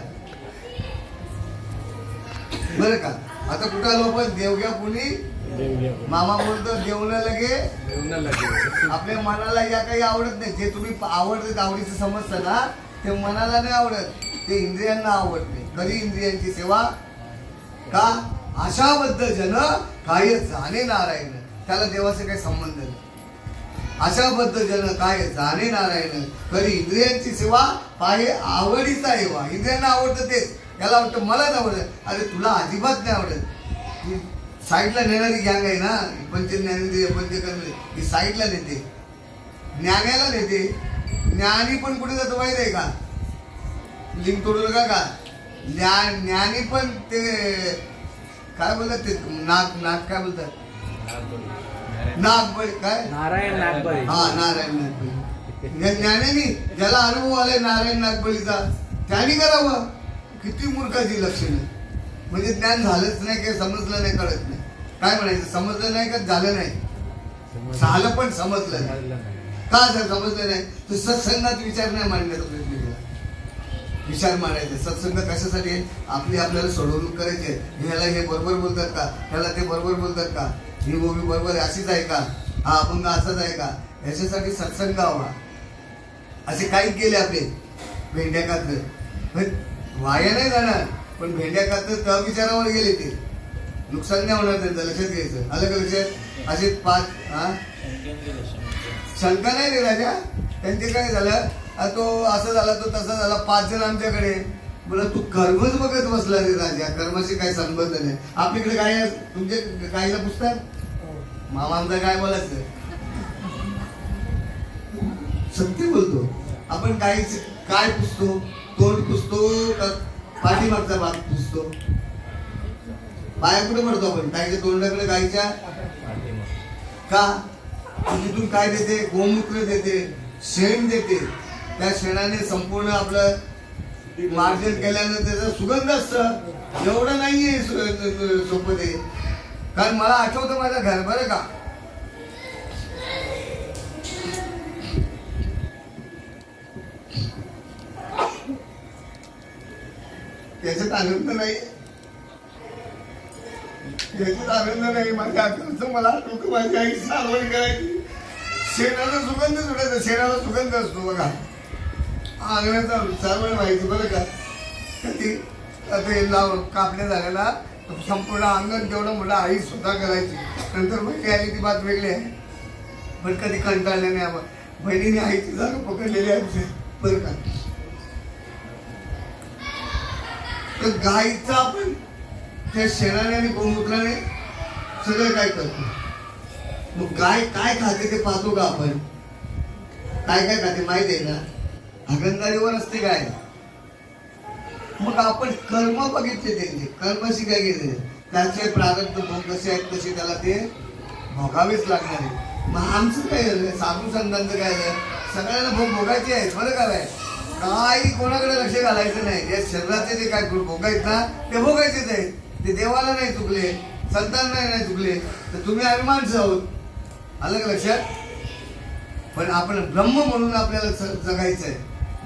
बरं का. आता कुठं आलो आपण? देवग्या पुणी. मामा बोलतो देवणं लगे. आपल्या मनाला या काही आवडत नाही. जे तुम्ही आवडतं आवडीचं समजतं ना ते मनाला नाही आवडत, ते इंद्रियांना आवडते. कधी इंद्रियांची सेवा का? अशाबद्ध जन काय जाणे नारायण. त्याला देवाचा काही संबंध नाही. अशा बद्ध काय जाणे नारायण खरी इंद्रियांची सेवा पाहे आवडीचा येवा. इंद्रियांना आवडतं तेच, याला वाटतं मलाच आवडत. अरे तुला अजिबात नाही आवडत. साईडला नेणारी गँग आहे ना पंचज्ञानेंद्रिय पंचकर्म, ही साईडला नेते, ज्ञानाला नेते. ज्ञानी पण कुठे जातो माहित आहे का? लिंक तोडू नका का? ज्ञानी पण ते काय बोलतात ते नाग काय बोलतात, नागबळी काय, नारायण नागबळी. हा नारायण नागबळी. ज्ञानाने ज्याला अनुभव आलाय नारायण नागबळीचा त्याने करावं. किती मूर्खाची लक्षणं. म्हणजे ज्ञान झालंच नाही काही समजलं नाही, कळत नाही. काय म्हणायचं, समजलं नाही का झालं नाही? झालं पण समजलं नाही. का जर समजलं नाही तर सत्संगात विचार नाही मांडण्याचा प्रयत्न केला. विचार मांडायचे. सत्संग कशासाठी आहे? आपल्याला सोडवणूक करायची. ह्याला हे बरोबर बोलतात का, ह्याला ते बरोबर बोलतात का, ही गोबी बरोबर अशीच आहे का, हा अभंग असाच आहे का, याच्यासाठी सत्संग हवा. असे काही केले आपले भेंड्या कात्र, वाया नाही जाणार पण भेंड्या कात्र विचारावर गेले ते नुकसान नाही होणार त्यांचं. लक्षात घ्यायचं. आलं का लक्षात? असे 5 शंका नाही रे राजा. त्यांचे काय झालं, तो असं झाला तो तसा झाला. 5 जण आमच्याकडे बोला तू कर्मच बघत बसला रे राजा, कर्माशी काही संबंध नाही. आपल्याकडे काय तुमचे गाईला पुसतात मामा आमचा काय बोलायचं, सत्य बोलतो आपण. काय पुसतो, तोंड पुसतो का पाठीमागचा भाग पुसतो? पाया कुठे पडतो आपण? गाईच्या तोंडाकडे, गाईच्या का तिथून काय देते, गोमूत्र देते, शेण देते. त्या शेणाने संपूर्ण आपलं मार्जन केल्यानंतर त्याचा सुगंध असतं. एवढं नाहीये सोपं ते. कारण मला आठवतं माझं घर बरं का, त्याच्यात आनंद नाही, त्याच्यात आनंद नाही. माझ्या आठवतं मला आठवतं माझी आई सारवण करायची. शेणाचा सुगंध सुटायचा, शेणाला सुगंध असतो बघा. अंगणाचा सारवण व्हायची बरं का. कधी आता कापण्या झालेला संपूर्ण अंगण तेवढं मोठं आई स्वतः करायची. नंतर बहिणी आली ती बात वेगळी आहे, पण कधी कंटाळले नाही आपण. बहिणीने आईची जागा पकडलेली आहे बरं का. तर गाईचं आपण त्या शेणाने आणि गोमूत्राने सगळं काय करतो. मग गाय काय खाते ते पाहतो का आपण? काय काय खाते माहिती आहे ना? हागणदारीवर असते गाय. मग आपण कर्म बघितले त्यांचे, कर्म शिकाय गेले. त्याचे प्रारब्ध भोग कसे आहेत तसे त्याला ते भोगावेच लागणार आहे. मग आमचं काय झालं, साधू संतांचं काय झालं, सगळ्यांना भोग भोगायचे आहेत बरं काय. काही कोणाकडे लक्ष घालायचं नाही. या शरीराचे जे काय भोग आहेत ना ते भोगायचेच आहेत. ते देवाला नाही चुकले, संतांना नाही चुकले, तर तुम्ही आम्ही माणसं आहोत. आलं का लक्षात? पण आपण ब्रह्म म्हणून आपल्याला जगायचं आहे,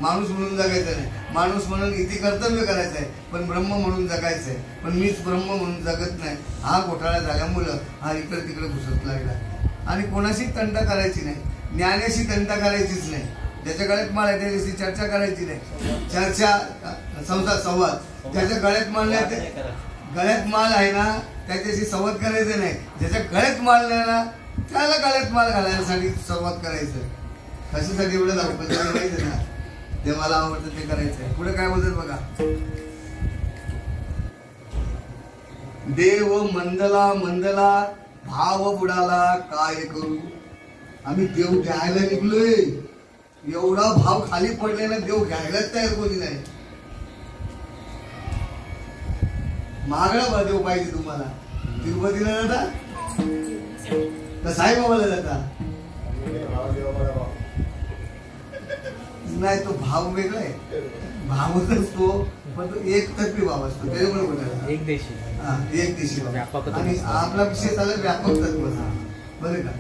माणूस म्हणून जगायचं नाही. माणूस म्हणून इथे कर्तव्य करायचं आहे, पण ब्रह्म म्हणून जगायचं आहे. पण मीच ब्रह्म म्हणून जगत नाही. हा घोटाळा झाल्यामुळं हा इकडे तिकडे घुसत लागला. आणि कोणाशी तंटा करायची नाही, ज्ञानाशी तंटा करायचीच नाही. ज्याच्या गळ्यात माळ आहे त्याच्याशी चर्चा करायची नाही. चर्चा संवाद. ज्याच्या गळ्यात माळ नाही, गळ्यात माळ आहे ना त्याच्याशी संवाद करायचं नाही. ज्याच्या गळ्यात माळ नाही ना त्याला गळ्यात माळ घालायसाठी संवाद करायचं. कशासाठी एवढं दाखवायचं माहिती ना, ते मला आवडतं ते करायचंय. पुढे काय बोलतात बघा. देव मंदला मंदला भाव बुडाला काय करू. आम्ही देव घ्यायला निघलोय, एवढा भाव खाली पडलेला देव घ्यायलाच तयार कोणी नाही. मागळा देव पाहिजे तुम्हाला. तिरुपतीला जाता तर साईबाबाला जाता नाही, तो भाव वेगळा आहे. भावच असतो पण तो एक तत्वी भाव असतो. त्याच्याबरोबर एक देशी आणि आपला विषय चालला व्यापक तत्वाचा बरं का.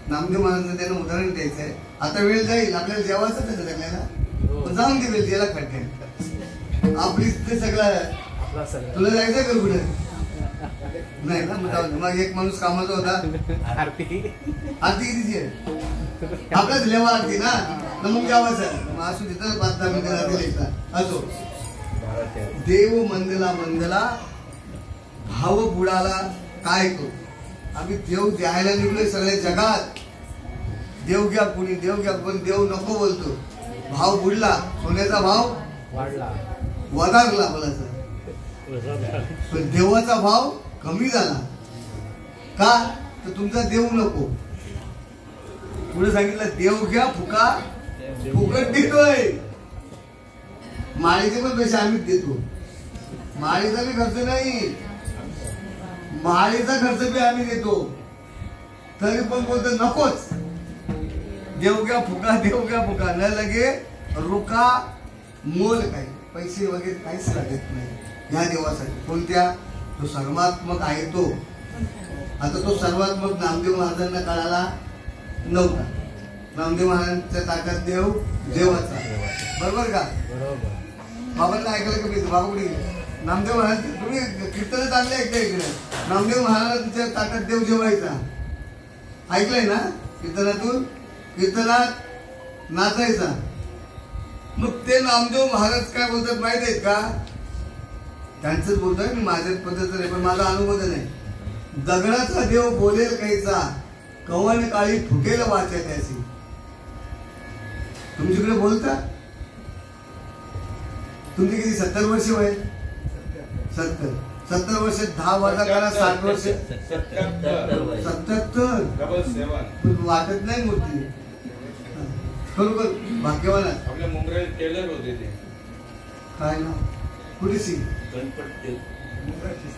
नामदेव महाराजांना त्यांना उदाहरण द्यायचं आहे. आता वेळ जाईल आपल्याला जेवायचं त्याचं सगळ्याला जाऊन दे वेळ, त्याला खटके आपली ते सगळं. तुला जायचं का कुठे नाही ना? मग एक माणूस कामाचा होता. आरती कितीची आहे आपल्याच लेवा आरती ना, मग जेवायचं असू देतं 5-10 मिनिटं असो. देव मंदला मंदला भाव बुडाला काय करू. आम्ही देव द्यायला निघलोय सगळ्या जगात. देव घ्या कुणी, देव घ्या, पण देव नको बोलतो. भाव बुडला, सोन्याचा भाव वाढला, वधारला बोलायचा, पण देवाचा भाव कमी झाला. का तर तुमचा देव नको. पुढे सांगितलं देव घ्या फुका फुकट देतोय. माळीचे पण पैसे आम्हीच देतो. माळीचा बी खर्च नाही, माळीचा खर्च बी आम्ही देतो, तरी पण बोलतो नकोच. देव घ्या फुका, देव घ्या फुका, न लगे रुका मोल काही पैसे वगैरे काहीच लागत नाही या देवासाठी. कोणत्या? तो सर्वात्मक आहे तो. आता तो सर्वात्मक नामदेव महाराजांना कळाला नव्हता. नामदेव महाराजांच्या ताटात देव देवाचा, बरोबर का? बाबांना ऐकलं का? मी बाबा कुठे नामदेव महाराज, तुम्ही कीर्तन चांगले ऐकता इकडे. नामदेव महाराजांच्या ताटात देव जेवायचा, ऐकलंय ना? कीर्तनातून, कीर्तनात नाचायचा. मग ते नामदेव महाराज काय बोलतात माहित आहेत का? त्यांचंच बोलतोय मी, माझ्या पद्धतीने नाही, पण माझा अनुभव नाही. दगडाचा देव बोलेल काहीचा, कवन काळी फुटेल वाचा त्याची. तुमच्याकडे बोलता? तुमची किती 70 वर्ष वय? 70 वर्ष 10 वर्ष करा, 60 वर्ष 77. वाटत नाही मूर्ती. बरोबर, भाग्यवान. आपल्या मुंबईत टेलर होते ते. काय नाव? कुठेशी? गणपती.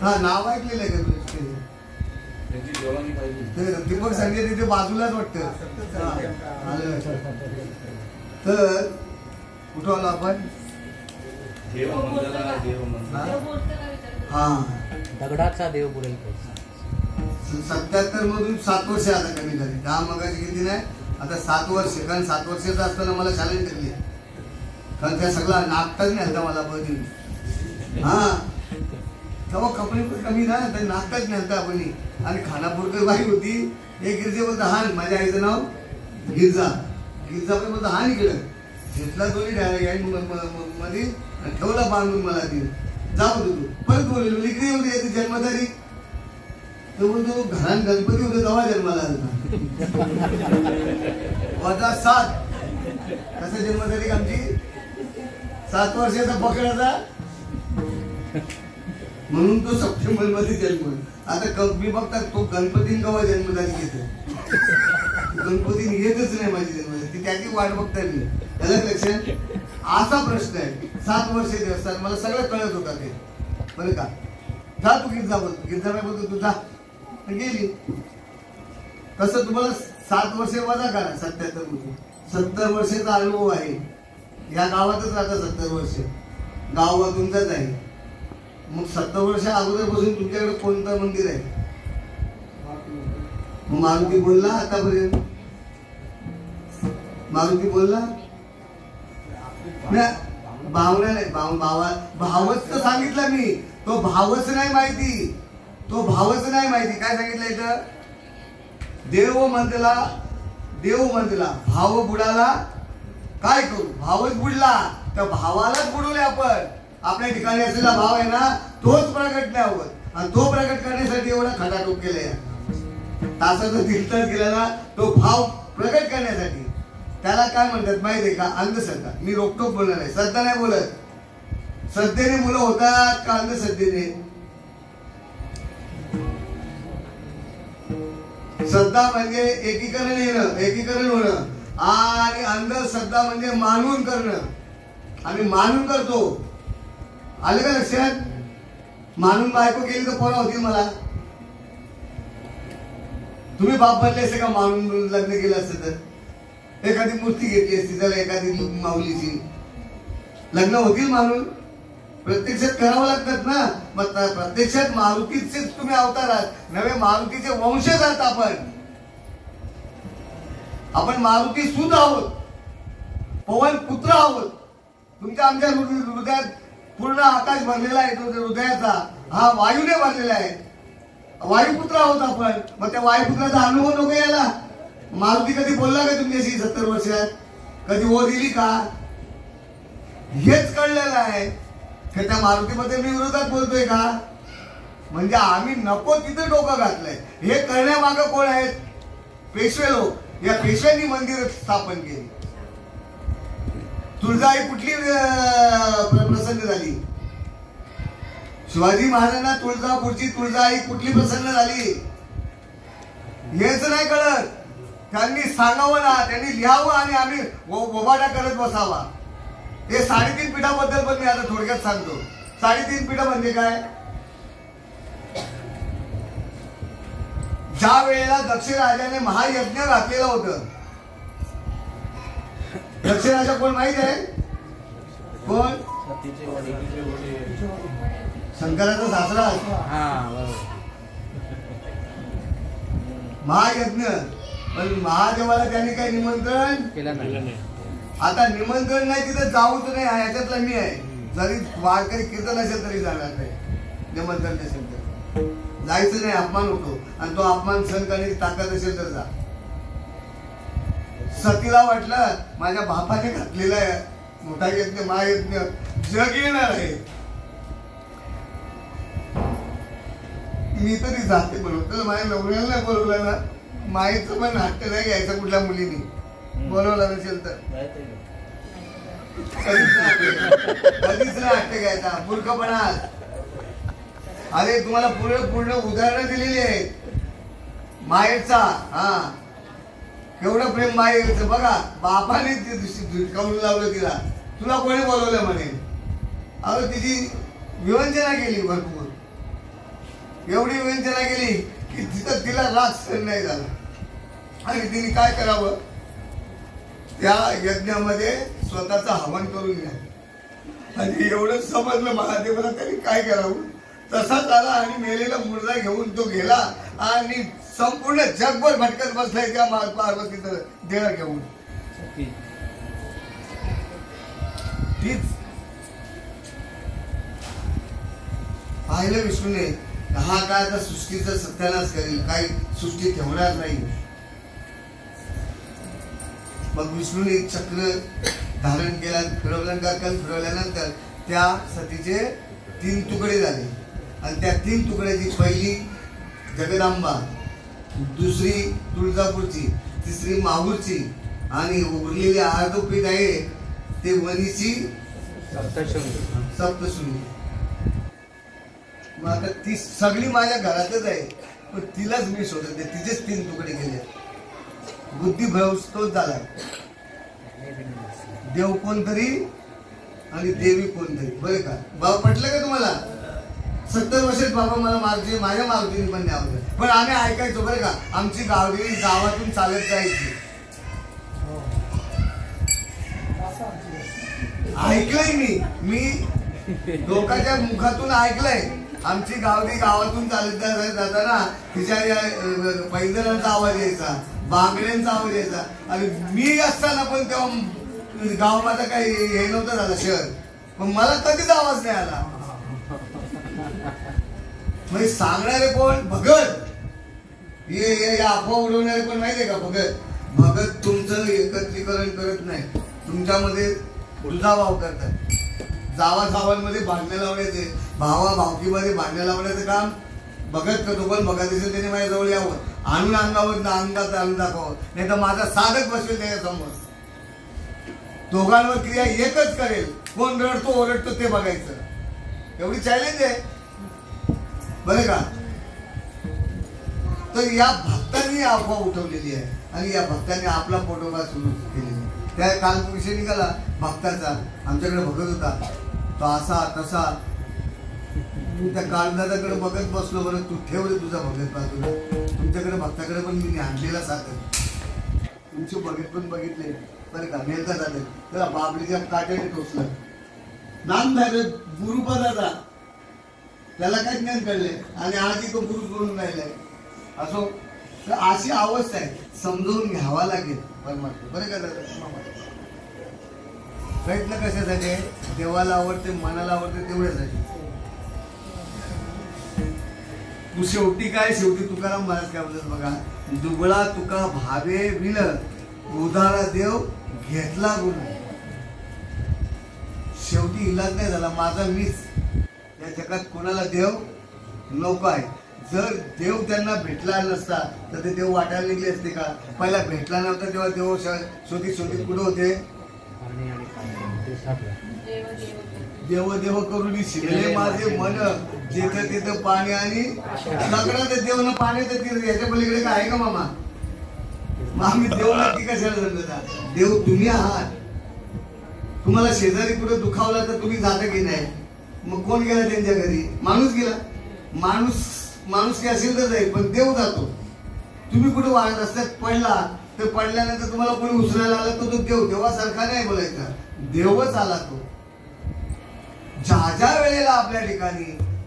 हा, नाव ऐकलेलं आहे का? त्यांची जवानी पाहिजे. दीपक सांगे तिथे बाजूलाच वाटतं. तर कुठं आलो आपण? देव मंदिराला, देव मंदिर. हा, दगडाचा देव बुडेल. 77 मधून 7 वर्ष आता कमी झाली. 10 मगाची किती नाही, आता 7 वर्ष. कारण 7 वर्षाचा असताना मला शाळेत टाकली, कारण त्या सगळा नागताच नाही हलता मला बघ. हा, तेव्हा कपडे पण कमी ना, तर नागताच नाही हलता आपण. आणि खानापूरकर बाई होती, एक गिरजे बोलता हान, माझ्या आईचं नाव गिरजा. गिरजा पण बोलता हान इकडं. घेतला दोन्ही डायरेक्ट मध्ये ठेवला बांधून मला ती. जा बोलतो तू. परत बोललो इकडे होती याची जन्मतारीख. तो बोलतो घरात गणपती होते तेव्हा जन्माला आला. -7 कसं जन्मतारीख आमची? 7 वर्षाचा पकडाचा, म्हणून तो सप्टेंबर मध्ये जन्म. आता मी बघतात तो गणपती केव्हा जन्मतारीख येते. गणपती येतच नाही माझी जन्मतारीख, ती त्याची वाट बघताय मी. त्याला लक्षात असा प्रश्न आहे. 7 वर्ष देवस्थान मला सगळं कळत होता ते, बरं का? जा तू गिरजा बोलतो, गिरजा काय बोलतो, तू जा. गेली. तसं तुम्हाला 7 वर्ष वजा करा 77 मध्ये. 70 वर्षाचा अनुभव आहे. या गावातच राहता 70 वर्ष. गाव तुमचंच आहे. मग 70 वर्ष अगोदरपासून तुमच्याकडे कोणतं मंदिर आहे? मारुती बोलला आतापर्यंत? मारुती बोलला? भावना नाही, भावच तर सांगितलं मी. तो भावच नाही माहिती, तो भावच नाही माहिती. काय सांगितलं इथं? देव म्हणला भाव बुडाला, काय करू? भावच बुडला, त्या भावालाच बुडवले आपण. आपल्या ठिकाणी असलेला भाव आहे ना, तोच प्रगट नाही होत. आणि तो प्रगट करण्यासाठी एवढा खटाटोप केलाय. तासाचा तीर्थच गेला ना, तो भाव प्रगट करण्यासाठी. त्याला काय म्हणतात माहिती आहे का? अंधश्रद्धा. मी रोकटोक बोलणार आहे, श्रद्धा नाही बोलत. श्रद्धेने मुलं होतात का अंधश्रद्धेने? श्रद्धा म्हणजे एकीकरण येणं, एकीकरण होणं. आणि अंधश्रद्धा म्हणजे मानून करणं. आम्ही मानून करतो. आलं का लक्षात? मानून बायको केली तर पोरं होतील मला. तुम्ही बाप बनले असते का मानून लग्न केलं असतं तर? एखादी मूर्ती घेतली असती त्याला, एखादी माऊलीची, लग्न होतील मानून? प्रत्यक्षात करावं लागतात ना. मग प्रत्यक्षात मारुतीचेच तुम्ही अवतार आहात, नवे मारुतीचे वंशज आहात आपण. आपण मारुती सुत आहोत, पवन पुत्र आहोत. तुमच्या आमच्या हृदयात पूर्ण आकाश भरलेला आहे. तो हृदयाचा हा वायूने भरलेला आहे. वायुपुत्र आहोत आपण. मग त्या वायुपुत्राचा अनुभव नको यायला? मारुती कधी बोलला का तुमच्याशी 70 वर्षात? कधी ओ दिली का? हेच कळलेलं आहे. त्या मारुतीमध्ये मी विरोधात बोलतोय का? म्हणजे आम्ही नको तिथे डोकं घातलंय. हे करण्यामागं कोण आहेत? पेशवे लोक. या पेशव्यांनी मंदिर स्थापन केली. तुळजाई कुठली प्रसन्न झाली? शिवाजी महाराजांना तुळजापूरची तुळजाई कुठली प्रसन्न झाली हेच नाही कळत. त्यांनी सांगावं ना, त्यांनी लिहावं आणि आम्ही ओबाडा करत बसावा. हे 3.5 पीठाबद्दल पण मी आता थोडक्यात सांगतो. 3.5 पीठ म्हणजे काय? ज्या वेळेला दक्ष राजाने महायज्ञ घातलेलं होतं. दक्ष राजा कोण माहित आहे? कोण? शंकराचा सासरा. महायज्ञ. पण महादेवाला त्यांनी काही निमंत्रण केलं नाही. आता निमंत्रण नाही तिथं जाऊच नाही याच्यातला मी आहे. जरी वारकरी कीर्तन असेल तरी जाणार नाही. निमंत्रण नसेल तर जायचं नाही, अपमान होतो. आणि तो अपमान सहन करण्याची ताकद असेल तर जा. सतीला वाटलं माझ्या बापाने घातलेला मोठा यज्ञ महायज्ञ जग येणार आहे, मी तरी जाते म्हणून. तर माझ्या नवऱ्याला नाही बोलवलं ना, मायेचं पण हट्ट नाही घ्यायचं कुठल्या मुलीने बोलवलं नसेल तर. कधीच नाही हट्ट घ्यायचा, मूर्खपणा. अरे तुम्हाला पूर्ण उदाहरणं दिलेली आहेत मायेचा. हा, एवढं प्रेम मायेचं बघा. बापाने करून लावलं तिला, तुला कोणी बोलवलं म्हणे. अरे तिची विवंचना केली भरपूर, एवढी विवंचना केली की तिथं तिला राग सहन नाही झाला. आणि तिने काय करावं, त्या यज्ञामध्ये स्वतःचा हवन करून घ्या. आणि एवढं समजलं महादेवाला त्यांनी काय करावं. तसाच आला आणि मेलेला मुर्दा घेऊन तो गेला आणि संपूर्ण जगभर भटकत बसलाय त्या पार्वतीचं देह घेऊन. तीच पाहिलं विष्णूने, हा काय आता सृष्टीचा सत्यानाश करेल, काही सृष्टी ठेवणार नाही. मग विष्णूने चक्र धारण केला, फिरवल्यानंतर त्या सतीचे 3 तुकडे झाले. आणि त्या 3 तुकड्याची पहिली जगदांबा, दुसरी तुळजापूरची, तिसरी माहूरची आणि उरलेली अर्धपीठ आहे ते वणीची सप्तशृंगी. मग आता ती सगळी माझ्या घरातच आहे, पण तिलाच मी शोधत नाही. तिचेच 3 तुकडे केले. बुद्धिभ्रष्ट तोच झाला. देव कोणतरी आणि देवी कोणतरी. बरं का बाबा, पटलं का तुम्हाला? 70 वर्षात बाबा मला माझ्या मारुतीने पण न्यावं. पण आम्ही ऐकायचो बरं का. आमची गावदेवी गावातून चालत जायची. ऐकलंय मी लोकांच्या मुखातून ऐकलंय. आमची गावदेवी गावातून चालत जाताना तिच्या पैदलांचा आवाज यायचा, बांगड्यांचा आवाज यायचा. आणि मी असताना पण तेव्हा गावामध्ये काही हे नव्हतं झालं शहर, पण मला कधीच आवाज नाही आला. म्हणजे सांगणारे कोण? भगत. हे अफवा उडवणारे कोण माहितीये का? भगत. भगत तुमचं एकत्रीकरण करत नाही, तुमच्यामध्ये दुजाभाव करतात. जावामध्ये भांडणं लावण्याचे, भावा भावकीमध्ये भांडणं लावण्याचं काम भगत करतो. पण भगत असेल त्याने माझ्या जवळ यावं, आणून अंगात आणून दाखवावं, नाही तर माझा साधक बसेल त्याच्यासमोर. दोघांवर क्रिया एकच करेल. कोण रडतो ओरडतो ते बघायचं. एवढी चॅलेंज आहे बरं का. तर या भक्तांनी अफवा उठवलेली आहे आणि या भक्तांनी आपला पोटोबा सुरू केलेला. त्या काल विषय निघाला भक्ताचा. आमच्याकडे भगत होता, तो असा तसा. त्या काळदादाकडे बघत बसलो. बरं तू ठेव रे तुझा भगत बाजूला. तुमच्याकडे भक्ताकडे पण मी आणलेला साधन, तुमचे भगत पण बघितले बरं का. मेलका झाले त्याला बाबलीच्या काट्याने टोचलं. नाम झालं गुरुपदाचा, त्याला काय ज्ञान कळले आणि आजही तो गुरु करून राहिलाय. असो, तर अशी अवस्था आहे. समजून घ्यावा लागेल परमात्मा. बरं का दादा. प्रयत्न कशासाठी? देवाला आवडते, मनाला आवडते तेवढ्यासाठी. तू शेवटी काय? शेवटी तुकाराम महाराज काय बोलतात बघा. दुबळा तुका भावे विल, उदारा देव घेतला गुरु. शेवटी इलाज नाही झाला माझा मीच. या जगात कोणाला देव नको आहे. जर देव त्यांना भेटला नसता तर ते देव वाटायला निघले असते का? पहिला भेटला नव्हता तेव्हा देव शोधित शोधित कुठं होते? देव देव करून शिरले माझे मन जिथं तिथं पाणी आणि सगळं ते देव न पाणी तर तीर्थ. याच्या पलीकडे काय आहे का मामा? मग आम्ही देव नक्की कशाला जमता? देव तुम्ही आहात. तुम्हाला शेजारी कुठे दुखावला तर तुम्ही जाता की नाही? मग कोण गेला त्यांच्या घरी? माणूस गेला. माणूस की असेल तर जाईल, पण देव जातो. तुम्ही कुठे वाढत असतात पडला तर पडल्यानंतर तुम्हाला कोणी उचलायला आला तर तो देव देवासारखा नाही बोलायचा, देवच आला. तो ज्या वेळेला आपल्या ठिकाणी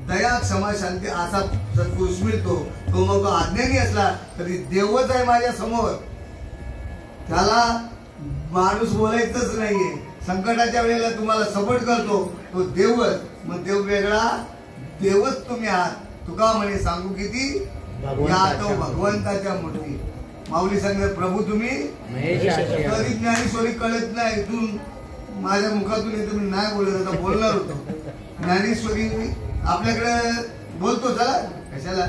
दया क्षमा शांती असा सत्पुरुष मिळतो, तो मग अज्ञानी असला तरी देवच आहे माझ्या समोर. त्याला माणूस बोलायचंच नाहीये. संकटाच्या वेळेला तुम्हाला सपोर्ट करतो तो देवच. मग देव वेगळा, देवच तुम्ही आहात. तुका म्हणे सांगू किती या तो भगवंताच्या मूर्ती. माऊली सांगत प्रभू तुम्ही तरी ज्ञानेश्वरी कळत नाही. इथून माझ्या मुखातून येतो, मी नाही बोलत, आता बोलणार होतो. ज्ञानेश्वरी आपल्याकडे बोलतो, चला कशाला,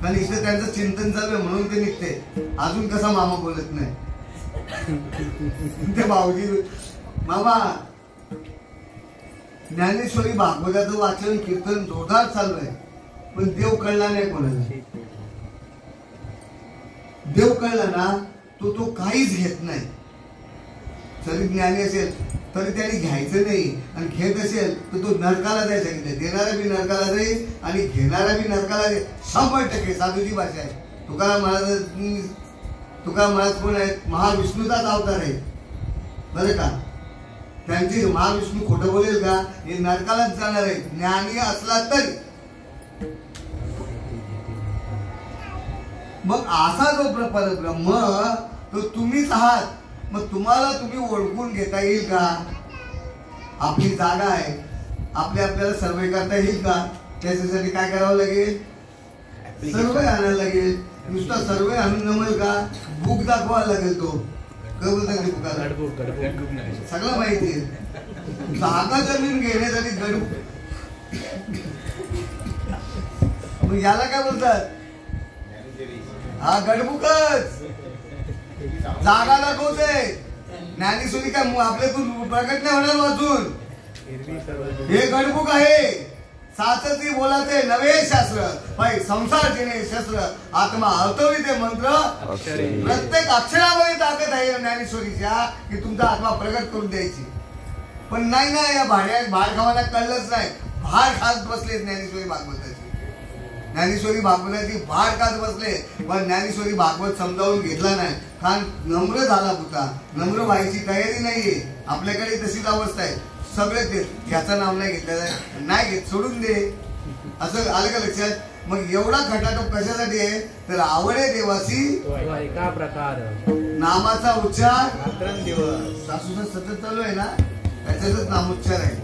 कारण इथे त्यांचं चिंतन चालू आहे म्हणून ते निघते. अजून कसा मामा बोलत नाही ते भाऊजी. मामा ज्ञानेश्वरी भागवताचं वाचन कीर्तन जोरदार चालू आहे, पण देव कळला नाही कोणाला. देव कळला ना तो काहीच घेत नाही. जरी ज्ञानी असेल तरी त्याने घ्यायचं नाही, आणि घेत असेल तर तो नरकाला जायचं सांगितलं. देणारा बी नरकाला जाईल आणि घेणारा बी नरकाला जाईल. 100% साधूची भाषा आहे. तुकाराम महाराज कोण आहेत? महाविष्णूचाच अवतार आहे बरं का. त्यांची महाविष्णू खोटं बोलेल का? हे नरकालाच जाणार आहे ज्ञानी असला तरी. मग असा जो परब्रह्म तो तुम्हीच आहात. मग तुम्हाला तुम्ही ओळखून घेता येईल का? आपली जागा आहे, आपल्याला सर्वे करता येईल का? त्याच्यासाठी काय करावं लागेल? सर्वे आणायला लागेल. नुसता सर्वे आणून जमेल का? बुक दाखवायला लागेल. तो सगळं माहिती आहे. जागा जमीन घेण्यासाठी गडबुक. मग याला काय बोलतात? हा गडबुकच. जागा दाखवते. ज्ञानेश्वरी काय आपल्यातून प्रकट नाही होणार वाचून. हे गडबुक आहे. साचती बोलाते नवे शास्त्र, भाई संसार जिने शस्त्र, आत्मा अवतवी ते मंत्र. प्रत्येक अक्षरामध्ये ताकद आहे ज्ञानेश्वरीच्या की तुमचा आत्मा प्रगट करून द्यायची. पण नाही ना, या भाड खावाना कळलंच नाही. भाड खात बसले ज्ञानेश्वरी भागवताची. ज्ञानेश्वरी भागवताची भाड खात बसले, पण ज्ञानेश्वरी भागवत समजावून घेतला नाही. कारण नम्र झाला होता. नम्र व्हायची तयारी नाहीये. आपल्याकडे तशीच अवस्था आहे. सगळे ते याचं नाव नाही घेतलं, नाही घेत, सोडून दे, असं आलं का लक्षात? मग एवढा खटाटोप कशासाठी आहे? तर आवडे देवासी एका प्रकार नामाचा उच्चार सासूचा सतत चालू आहे ना, त्याच्यातच नामोच्चार आहे.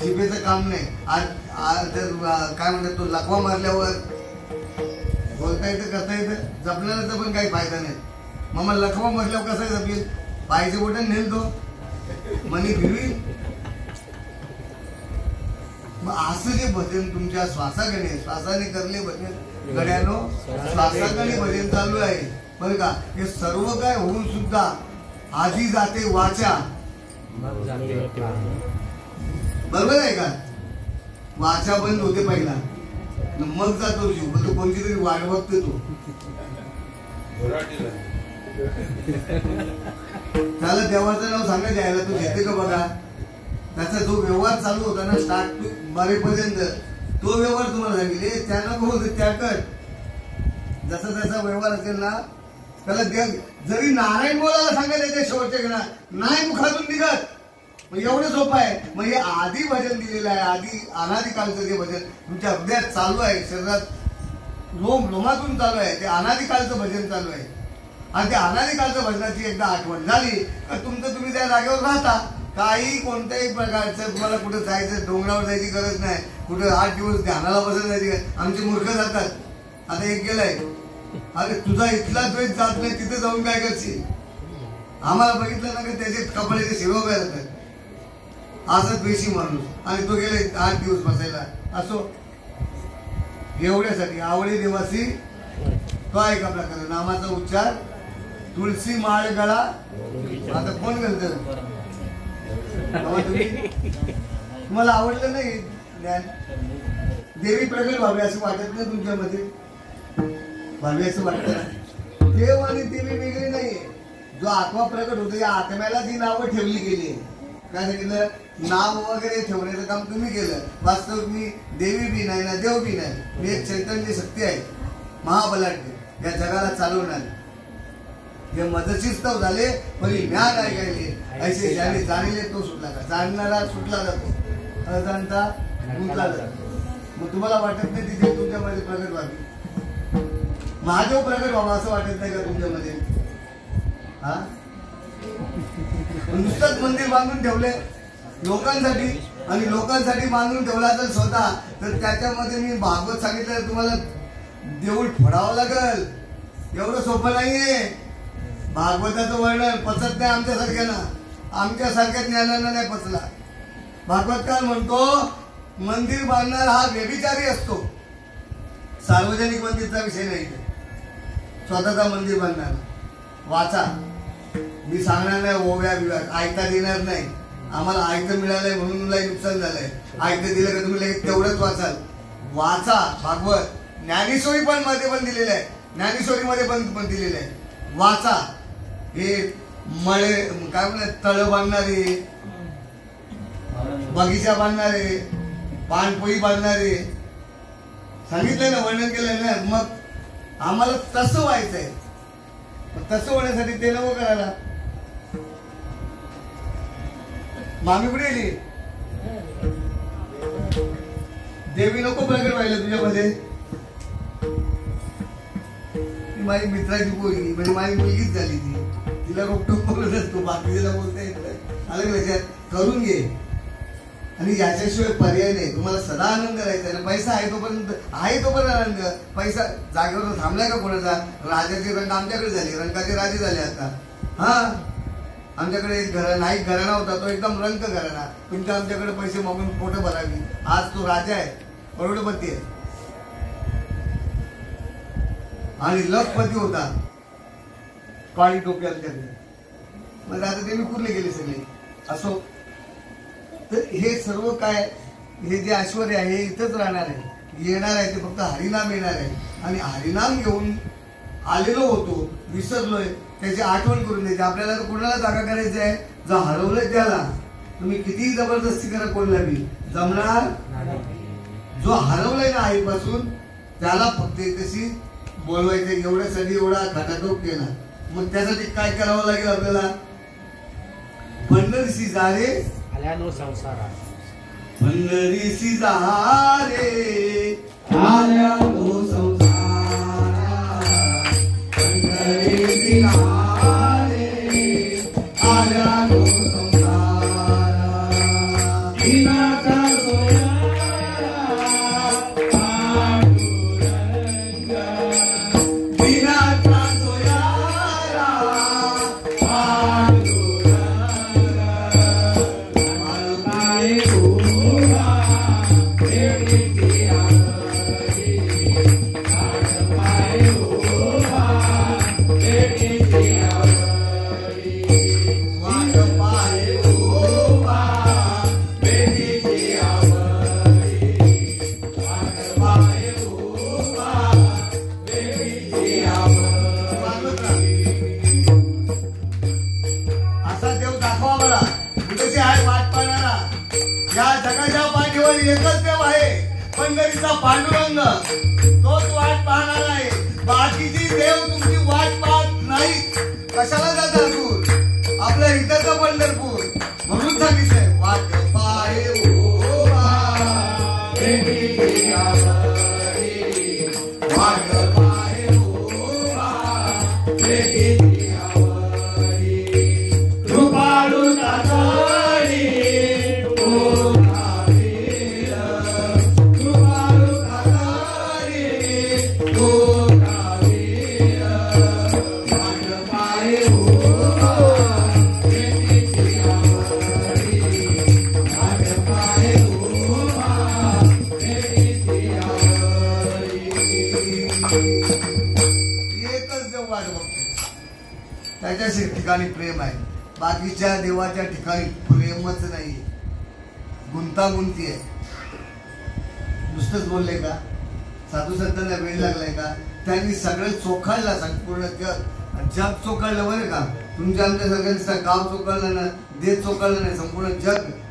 जिभेचं काम नाही. काय म्हणतात, तो लकवा मारल्यावर बोलता येतं, करता येतं, जपण्याचा पण काही फायदा नाही. मग लकवा मारल्यावर कसं जपेल? पायचे बोटन नेल तो मनी फिरवी. मग असं जे भजन तुमच्या श्वासाने करले भजन गड्यानो, श्वासाकडे भजन चालू आहे बरं का. हे सर्व काय होऊन सुद्धा आधी जाते वाचा, बरोबर आहे का? वाचा बंद होते पहिला, मग जातो जीव. मग तो कोणती तरी वाट बघते. तो त्याला देवाचं नाव सांगायचं यायला तू घेते का बघा. त्याचा जो व्यवहार चालू होता ना स्टार्ट टू मरेपर्यंत, तो व्यवहार तुम्हाला सांगितले त्यानं बोलतो त्याकड. जसा जसा व्यवहार असेल ना त्याला जरी नारायण बोलायला सांगायचं त्या शेवटच्या घडा नाही मुखातून निघत. मग एवढं सोपं आहे. मग हे आधी भजन दिलेलं आहे. आधी अनादिकालचं जे भजन तुमच्या हृदयात चालू आहे, शरीरात लोमातून चालू आहे, ते अनादिकालचं भजन चालू आहे. आणि त्या अनादिकालच्या भजनाची एकदा आठवण झाली तर तुम्ही त्या जागेवर राहता. काही कोणत्याही प्रकारचं तुम्हाला कुठं जायचं, डोंगरावर जायची गरज नाही, कुठं 8 दिवस ध्यानाला बसत जायची. आमचे मूर्ख जातात. आता एक गेलाय, अरे तुझा इथला द्वेष जात नाही, तिथे जाऊन काय करशील? आम्हाला बघितलं ना की त्याचे कपड्याचे शिरो उभे राहतात, असा द्वेषी माणूस. आणि तो गेले 8 दिवस बसायला. असो एवढ्यासाठी आवळे देवासी तो आहे का प्रकार नामाचा उच्चार तुळशी माळ गळा आता कोण घालत तुम्हाला आवडलं नाही ज्ञान देवी प्रगट व्हावी असं वाटत नाही तुमच्यामध्ये व्हावी असं वाटत देव आणि देवी वेगळी नाहीये जो आत्मा प्रकट होतो या आत्म्याला जी नावं ठेवली गेली काय सांगितलं नाव वगैरे ठेवण्याचं काम तुम्ही केलं वास्तव मी देवी बी नाही ना देव बी नाही मी एक चैतन्य शक्ती आहे महाबलाढ्य या जगाला चालवणारे हे मदतशीर झाले पण ज्ञान ऐकायले ऐसे ज्याने जाणले तो सुटला का जाणणारा सुटला जातो अजाणता गुंतला जातो मग तुम्हाला वाटत नाही तिथे तुमच्यामध्ये प्रगट व्हावी महादेव प्रगट व्हावा असं वाटत नाही का तुमच्यामध्ये हा नुसतंच मंदिर बांधून ठेवले लोकांसाठी आणि लोकांसाठी बांधून ठेवला तर स्वतः तर त्याच्यामध्ये मी भागवत सांगितलं तुम्हाला देऊळ फोडावं लागल एवढं सोपं नाहीये भागवताचं वर्णन पचत नाही आमच्यासारख्या ज्ञानानं नाही पचला भागवतकार म्हणतो मंदिर बांधणार हा व्यभिचारी असतो सार्वजनिक मंदिरचा विषय नाही स्वतःचा मंदिर बांधणार वाचा मी सांगणार नाही ओव्या विभाग ऐकता देणार नाही आम्हाला ऐकतं मिळालंय म्हणून नुकसान झालंय ऐकतं दिलं का तुम्ही तेवढंच वाचाल वाचा भागवत ज्ञानेश्वरी पण मध्ये पण दिलेलं आहे ज्ञानेश्वरीमध्ये पण दिलेलं आहे वाचा हे मळे काय म्हणतात तळ बांधणारे बगीचा बांधणारे पानपोई बांधणारे सांगितलंय ना वर्णन केलंय ना मग आम्हाला तसं व्हायचंय तसं होण्यासाठी ते नको करायला मामी कुठे गेली देवी नको प्रगट व्हायला तुझ्यामध्ये माझी मित्राची पोरगी म्हणजे माझी मुलगीच झाली ती तिला रोखटोक बोलत असतो बाकीला बोलता येत नाही अलग लक्षात करून घे आणि याच्याशिवाय पर्याय नाही तुम्हाला सदा आनंद करायचा ना पैसा आहे तोपर्यंत आनंद पैसा जागेवर थांबलाय का कोणाचा राजाचे रंग आमच्याकडे झाले रंगाचे राजे झाले आता हा आमच्याकडे एक घराणा होता तो एकदम रंग घराणा तुमच्या आमच्याकडे पैसे मागून पोटं भरावी आज तो राजा आहे करोडपती आहे आणि लखपती होता काळी टोपी आमच्याकडे मग आता ते मी कुठले गेले सगळे असो तर हे सर्व काय हे जे ऐश्वर आहे हे इथंच राहणार आहे येणार आहे ते फक्त हरिनाम येणार आहे आणि हरिनाम घेऊन आलेलो होतो विसरलोय त्याची आठवण करून द्यायची आपल्याला कोणाला जागा करायची आहे जो हरवलंय त्याला तुम्ही कितीही जबरदस्ती करा कोणाला बी जमणार जो हरवलाय ना आईपासून त्याला फक्त तशी बोलवायचं एवढ्यासाठी एवढा खटाटोप केला मग त्यासाठी काय करावं लागेल आपल्याला पंढरीशी जा रे आल्यानो संसारा पंढरीशी जा रे आल्यानो संसारा पंढरीशी जा रे आल्यानो संसारा दिनाचा पंढरीचा पांडुरंग तोच वाट पाहणार आहे बाकीची देव तुमची वाट पाहत नाही कशाला जाता दूर आपल्या इथंच पंढरपूर म्हणून सांगितलंय वाट पाहे वाट पाहे कृपाळू एकच देव वाट बघतो, त्याच्याच ठिकाणी प्रेम आहे. बाकीच्या देवाच्या ठिकाणी प्रेमच नाही, गुंतागुंती आहे. नुसतंच बोलले का? साधू संतांना वेळ लागलाय का? त्यांनी सगळं चोखाळलं, संपूर्ण जग चोखाळलं बरं का. तुमच्या आमच्या सगळ्यांचं गाव चोखाळलं ना, देश चोखाळलं नाही, संपूर्ण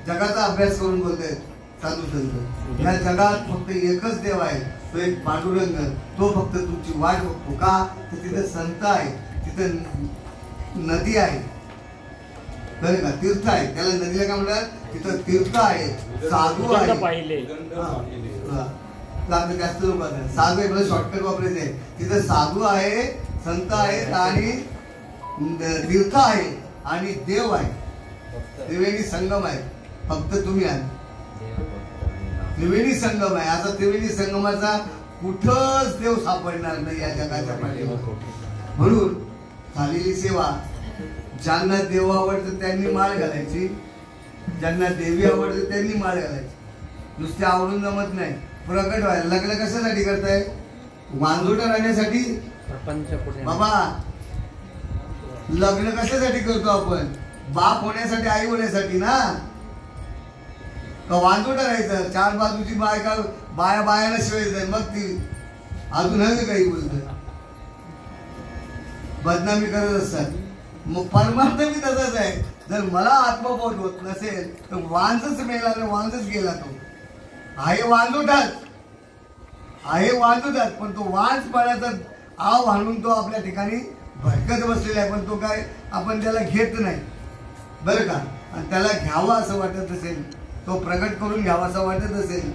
जगाचा अभ्यास करून बोलताय साधू संत. या जगात फक्त एकच देव आहे, तो एक पांडुरंग. तो फक्त तुमची वाट बघतो का? तर तिथं संत आहे, तिथं नदी आहे बरं का, तीर्थ आहे. त्याला नदीला काय म्हणतात? तिथं तीर्थ आहे, साधू आहे. जास्त लोक साधू आहे, मला शॉर्टकट वापरायचं आहे. तिथं साधू आहे, संत आहेत आणि तीर्थ आहे आणि देव आहे. त्रिवेणी संगम आहे. फक्त तुम्ही आहे त्रिवेणी संगम आहे. आता त्रिवेणी संगमाचा कुठंच देव सापडणार नाही या जगाच्या पाठीवर. म्हणून झालेली सेवा, ज्यांना देव आवडतं त्यांनी माळ घालायची, ज्यांना देवी आवडते त्यांनी माळ घालायची. नुसते आवडून जमत नाही, प्रकट व्हायला. लग्न कशासाठी करताय? वांजोटा राहण्यासाठी बाबा. लग्न कशासाठी करतो आपण? बाप होण्यासाठी, आई होण्यासाठी ना. का वांजोटा राहायचं? चार बाजूची बायाला शिवायचं, मग ती अजून काही बोलत बदनामी करत असतात. मग परमार्थ मी तसाच आहे. जर मला आत्मबोध होत नसेल तर वांजच मेला, वांजच गेला. तो आहे वांजोटात, पण तो वांज पाण्याचा आव आणून तो आपल्या ठिकाणी भटकत बसलेला आहे. पण तो काय आपण त्याला घेत नाही बरं का. आणि त्याला घ्यावा असं वाटत असेल, तो प्रगट करून घ्यावा असं वाटत असेल,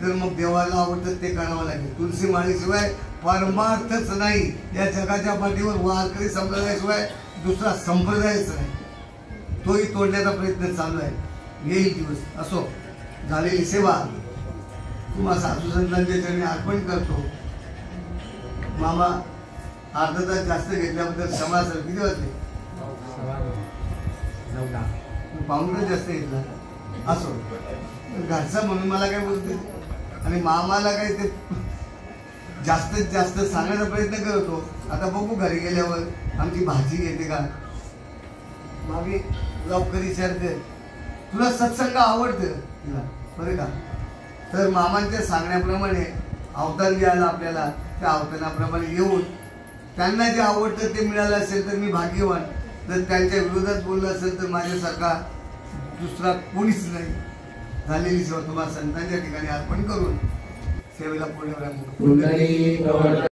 तर मग देवाला आवडतं ते करावं लागेल. तुलसी माळीशिवाय परमार्थच नाही. या जगाच्या पाठीवर वारकरी संप्रदायाशिवाय दुसरा संप्रदायच नाही. तोही तोडण्याचा प्रयत्न चालू आहे. येईल दिवस. असो, झालेली सेवा तुम्हा साधू संतांच्या चरणी अर्पण करतो. मामा अर्धा तास जास्त घेतल्याबद्दल क्षमा सर. किती वाजले? पाहुणच जास्त घेतला. असो, घरचा म्हणून मला काय बोलते, आणि मामाला काय ते जास्तीत जास्त सांगण्याचा प्रयत्न करतो. आता बघू घरी गेल्यावर आमची भाजी घेते का. मामी लवकर विचारते, तुला सत्संग आवडतं तिला बरं का. तर मामांच्या सांगण्याप्रमाणे अवतार जे आला आपल्याला, त्या अवताराप्रमाणे येऊन त्यांना जे आवडतं ते मिळालं असेल तर मी भाग्यवान. जर त्यांच्या विरोधात बोललं असेल तर माझ्यासारखा दुसरा कोणीच नाही. झालेली सेवा तुम्हाला संतांच्या ठिकाणी अर्पण करून सेवेला पुढे